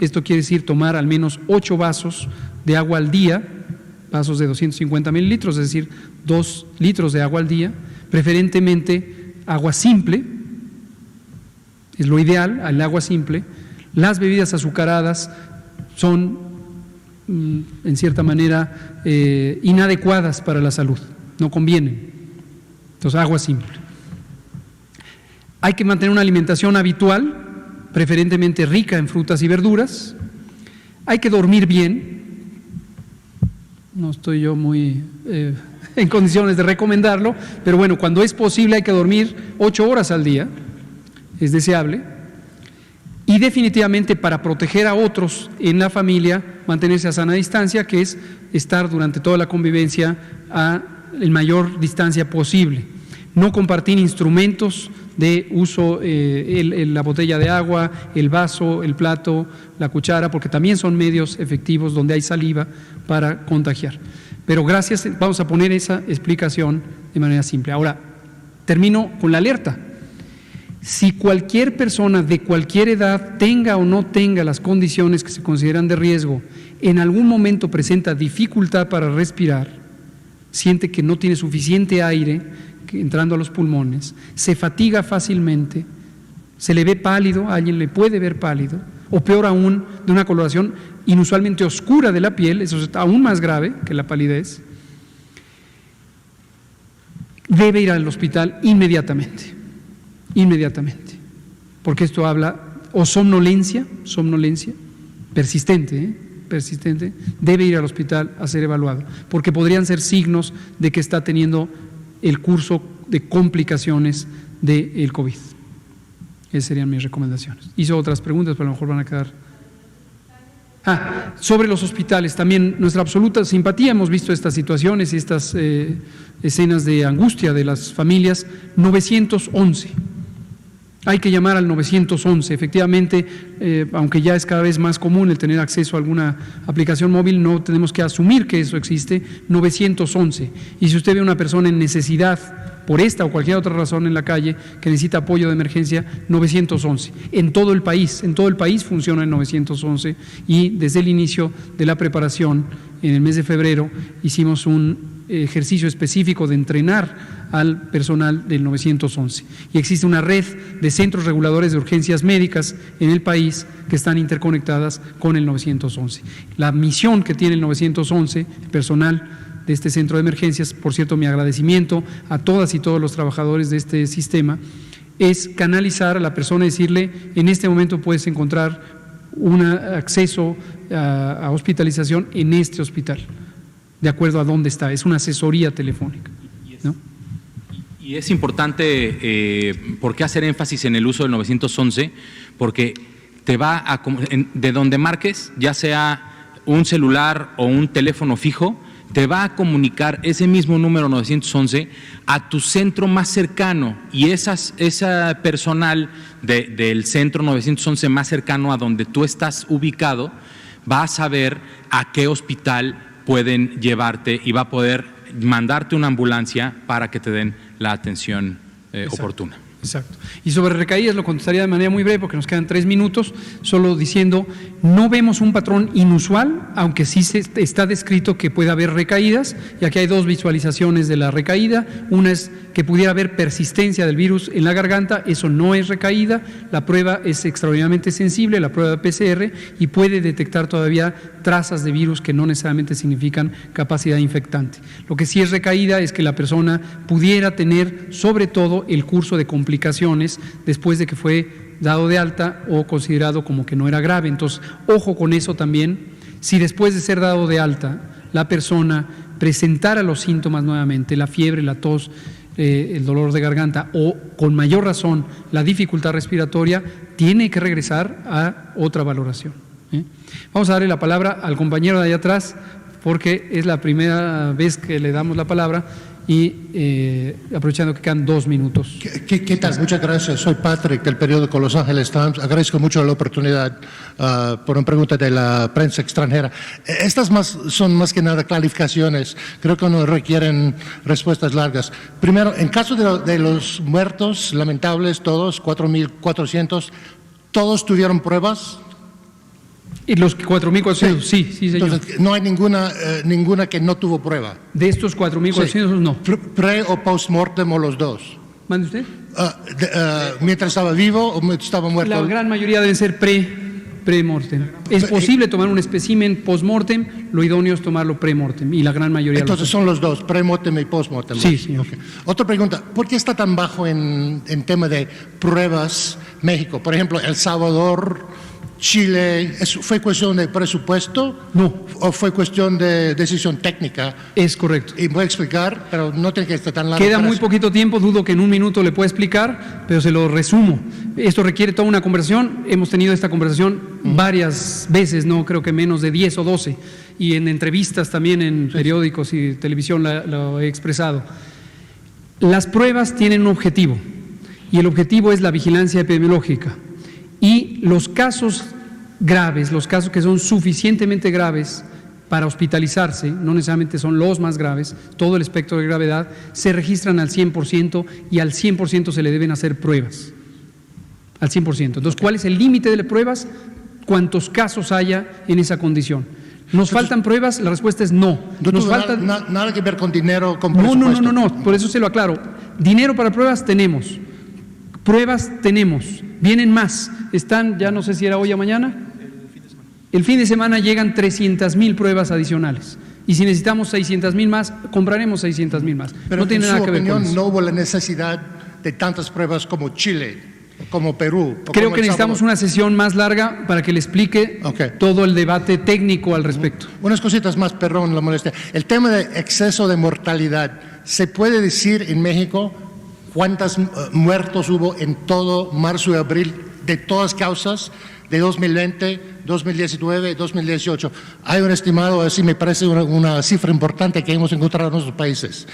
Esto quiere decir tomar al menos 8 vasos de agua al día, vasos de 250 mililitros, es decir, 2 litros de agua al día, preferentemente agua simple, es lo ideal, el agua simple. Las bebidas azucaradas son, en cierta manera, inadecuadas para la salud, no convienen. Entonces, agua simple. Hay que mantener una alimentación habitual, preferentemente rica en frutas y verduras. Hay que dormir bien. No estoy yo muy en condiciones de recomendarlo, pero bueno, cuando es posible hay que dormir 8 horas al día, es deseable. Y definitivamente, para proteger a otros en la familia, mantenerse a sana distancia, que es estar durante toda la convivencia a la mayor distancia posible. No compartir instrumentos de uso, la botella de agua, el vaso, el plato, la cuchara, porque también son medios efectivos donde hay saliva para contagiar. Pero vamos a poner esa explicación de manera simple. Ahora, termino con la alerta. Si cualquier persona de cualquier edad tenga o no tenga las condiciones que se consideran de riesgo, en algún momento presenta dificultad para respirar, siente que no tiene suficiente aire entrando a los pulmones, se fatiga fácilmente, se le ve pálido, a alguien le puede ver pálido, o peor aún, de una coloración inusualmente oscura de la piel, eso es aún más grave que la palidez, debe ir al hospital inmediatamente, porque esto habla o somnolencia persistente, debe ir al hospital a ser evaluado, porque podrían ser signos de que está teniendo el curso de complicaciones del COVID. Esas serían mis recomendaciones. Hizo otras preguntas, pero a lo mejor van a quedar. Sobre los hospitales, también nuestra absoluta simpatía. Hemos visto estas situaciones y estas escenas de angustia de las familias. 911. Hay que llamar al 911. Efectivamente, aunque ya es cada vez más común el tener acceso a alguna aplicación móvil, no tenemos que asumir que eso existe. 911. Y si usted ve a una persona en necesidad, por esta o cualquier otra razón en la calle, que necesita apoyo de emergencia, 911. En todo el país funciona el 911, y desde el inicio de la preparación, en el mes de febrero, hicimos un ejercicio específico de entrenar al personal del 911. Y existe una red de centros reguladores de urgencias médicas en el país que están interconectadas con el 911. La misión que tiene el 911, el personal de este centro de emergencias, por cierto, mi agradecimiento a todas y todos los trabajadores de este sistema, es canalizar a la persona y decirle: en este momento puedes encontrar un acceso a hospitalización en este hospital, de acuerdo a dónde está. Es una asesoría telefónica, ¿no? Y es importante, ¿por qué hacer énfasis en el uso del 911? Porque te va a, de donde marques, ya sea un celular o un teléfono fijo, te va a comunicar ese mismo número 911 a tu centro más cercano, y esa personal del centro 911 más cercano a donde tú estás ubicado va a saber a qué hospital pueden llevarte y va a poder mandarte una ambulancia para que te den la atención oportuna. Exacto. Y sobre recaídas lo contestaría de manera muy breve porque nos quedan 3 minutos, solo diciendo, no vemos un patrón inusual, aunque sí está descrito que puede haber recaídas, y aquí hay 2 visualizaciones de la recaída. Una es que pudiera haber persistencia del virus en la garganta, eso no es recaída, la prueba es extraordinariamente sensible, la prueba de PCR, y puede detectar todavía trazas de virus que no necesariamente significan capacidad infectante. Lo que sí es recaída es que la persona pudiera tener sobre todo el curso de complicaciones después de que fue dado de alta o considerado como que no era grave. Entonces, ojo con eso también. Si después de ser dado de alta la persona presentara los síntomas nuevamente, la fiebre, la tos, el dolor de garganta o con mayor razón la dificultad respiratoria, tiene que regresar a otra valoración. Vamos a darle la palabra al compañero de allá atrás porque es la primera vez que le damos la palabra y aprovechando que quedan 2 minutos. ¿Qué tal? Muchas gracias. Soy Patrick del periódico Los Angeles Times. Agradezco mucho la oportunidad por una pregunta de la prensa extranjera. Estas son más que nada clarificaciones. Creo que no requieren respuestas largas. Primero, en caso de los muertos, lamentables todos, 4.400, ¿todos tuvieron pruebas? Y los 4.400, sí, señor. Entonces, no hay ninguna que no tuvo prueba. De estos 4.400, no. ¿Pre o post-mortem o los dos? ¿Mande usted? ¿Mientras estaba vivo o mientras estaba muerto? La gran mayoría deben ser pre-mortem. Es posible tomar un espécimen post-mortem, lo idóneo es tomarlo pre-mortem, y la gran mayoría. Entonces son los dos, pre-mortem y post-mortem. Sí, señor. Okay. Otra pregunta, ¿por qué está tan bajo en tema de pruebas México? Por ejemplo, El Salvador, Chile, ¿fue cuestión de presupuesto? No. ¿O fue cuestión de decisión técnica? Es correcto. Y voy a explicar, pero no tiene que estar tan largo. Queda muy poquito tiempo, dudo que en 1 minuto le pueda explicar, pero se lo resumo. Esto requiere toda una conversación, hemos tenido esta conversación varias veces, no creo que menos de 10 o 12, y en entrevistas también en periódicos y televisión lo he expresado. Las pruebas tienen un objetivo, y el objetivo es la vigilancia epidemiológica. Y los casos graves, los casos que son suficientemente graves para hospitalizarse, no necesariamente son los más graves, todo el espectro de gravedad, se registran al 100% y al 100% se le deben hacer pruebas. Al 100%. Entonces, ¿cuál es el límite de pruebas? ¿Cuántos casos haya en esa condición? ¿Nos faltan pruebas? La respuesta es no. Nos falta nada que ver con dinero, con presupuesto. No, por eso se lo aclaro. Dinero para pruebas tenemos. Pruebas tenemos, vienen más, están, ya no sé si era hoy o mañana, el fin de semana llegan 300,000 pruebas adicionales, y si necesitamos 600,000 más, compraremos 600,000 más. Pero no tiene nada que ver con eso. ¿en su opinión no hubo la necesidad de tantas pruebas como Chile, como Perú? Creo que necesitamos una sesión más larga para que le explique todo el debate técnico al respecto. Unas cositas más, perdón la molestia. El tema de exceso de mortalidad, ¿se puede decir en México cuántos muertos hubo en todo marzo y abril de todas causas de 2020, 2019, 2018? Hay un estimado, así me parece una cifra importante que hemos encontrado en nuestros países.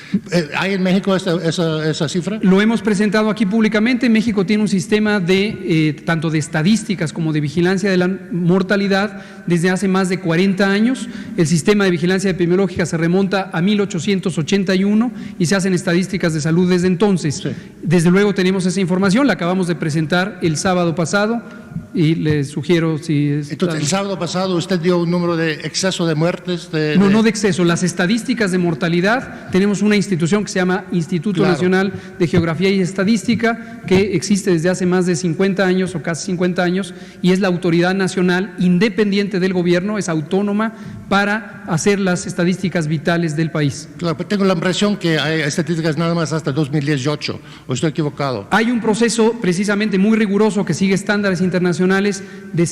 ¿Hay en México esa cifra? Lo hemos presentado aquí públicamente. México tiene un sistema de tanto de estadísticas como de vigilancia de la mortalidad desde hace más de 40 años. El sistema de vigilancia epidemiológica se remonta a 1881 y se hacen estadísticas de salud desde entonces. Sí. Desde luego tenemos esa información, la acabamos de presentar el sábado pasado y les sugiero si... Entonces, el sábado pasado usted dio un número de exceso de muertes. No de exceso, las estadísticas de mortalidad, tenemos una institución que se llama Instituto Nacional de Geografía y Estadística, que existe desde hace más de 50 años o casi 50 años, y es la autoridad nacional independiente del gobierno, es autónoma para hacer las estadísticas vitales del país. Claro, pero tengo la impresión que hay estadísticas nada más hasta 2018, ¿o estoy equivocado? Hay un proceso precisamente muy riguroso que sigue estándares internacionales de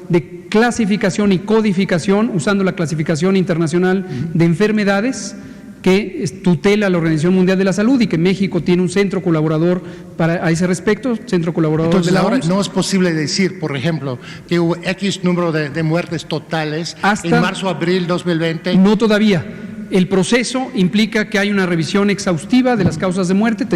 de clasificación y codificación, usando la clasificación internacional de enfermedades que tutela la Organización Mundial de la Salud y que México tiene un centro colaborador a ese respecto, centro colaborador. Entonces, de la ahora OMS. No es posible decir, por ejemplo, que hubo X número de muertes totales hasta en marzo-abril 2020. No todavía. El proceso implica que hay una revisión exhaustiva de las causas de muerte.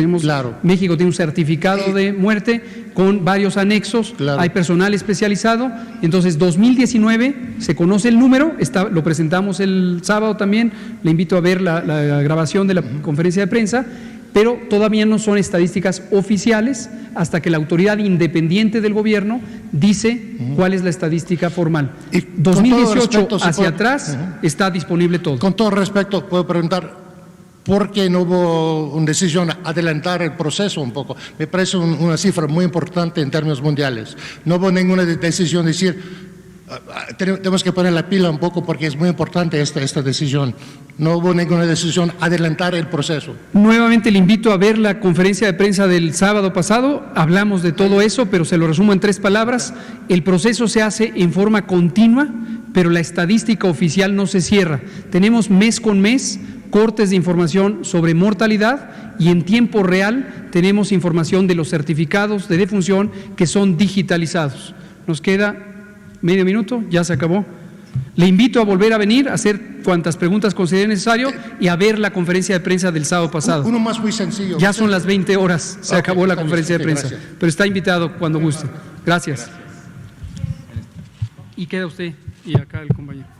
México tiene un certificado de muerte con varios anexos, hay personal especializado. Entonces, 2019 se conoce el número, lo presentamos el sábado también, le invito a ver la grabación de la conferencia de prensa. pero todavía no son estadísticas oficiales hasta que la autoridad independiente del gobierno dice cuál es la estadística formal. Y con 2018 todo respeto, hacia atrás está disponible todo. Con todo respeto, puedo preguntar, ¿por qué no hubo una decisión a adelantar el proceso un poco? Me parece una cifra muy importante en términos mundiales. No hubo ninguna decisión de decir, tenemos que poner la pila un poco porque es muy importante esta decisión. No hubo ninguna decisión adelantar el proceso. Nuevamente le invito a ver la conferencia de prensa del sábado pasado. Hablamos de todo eso, pero se lo resumo en 3 palabras. El proceso se hace en forma continua, pero la estadística oficial no se cierra. Tenemos mes con mes cortes de información sobre mortalidad y en tiempo real tenemos información de los certificados de defunción que son digitalizados. Nos queda medio minuto, ya se acabó. Le invito a volver a venir, a hacer cuantas preguntas considere necesario y a ver la conferencia de prensa del sábado pasado. Uno más muy sencillo. Ya son las 20 horas, se acabó la conferencia de prensa, gracias. pero está invitado cuando guste. Gracias. Y queda usted y acá el compañero.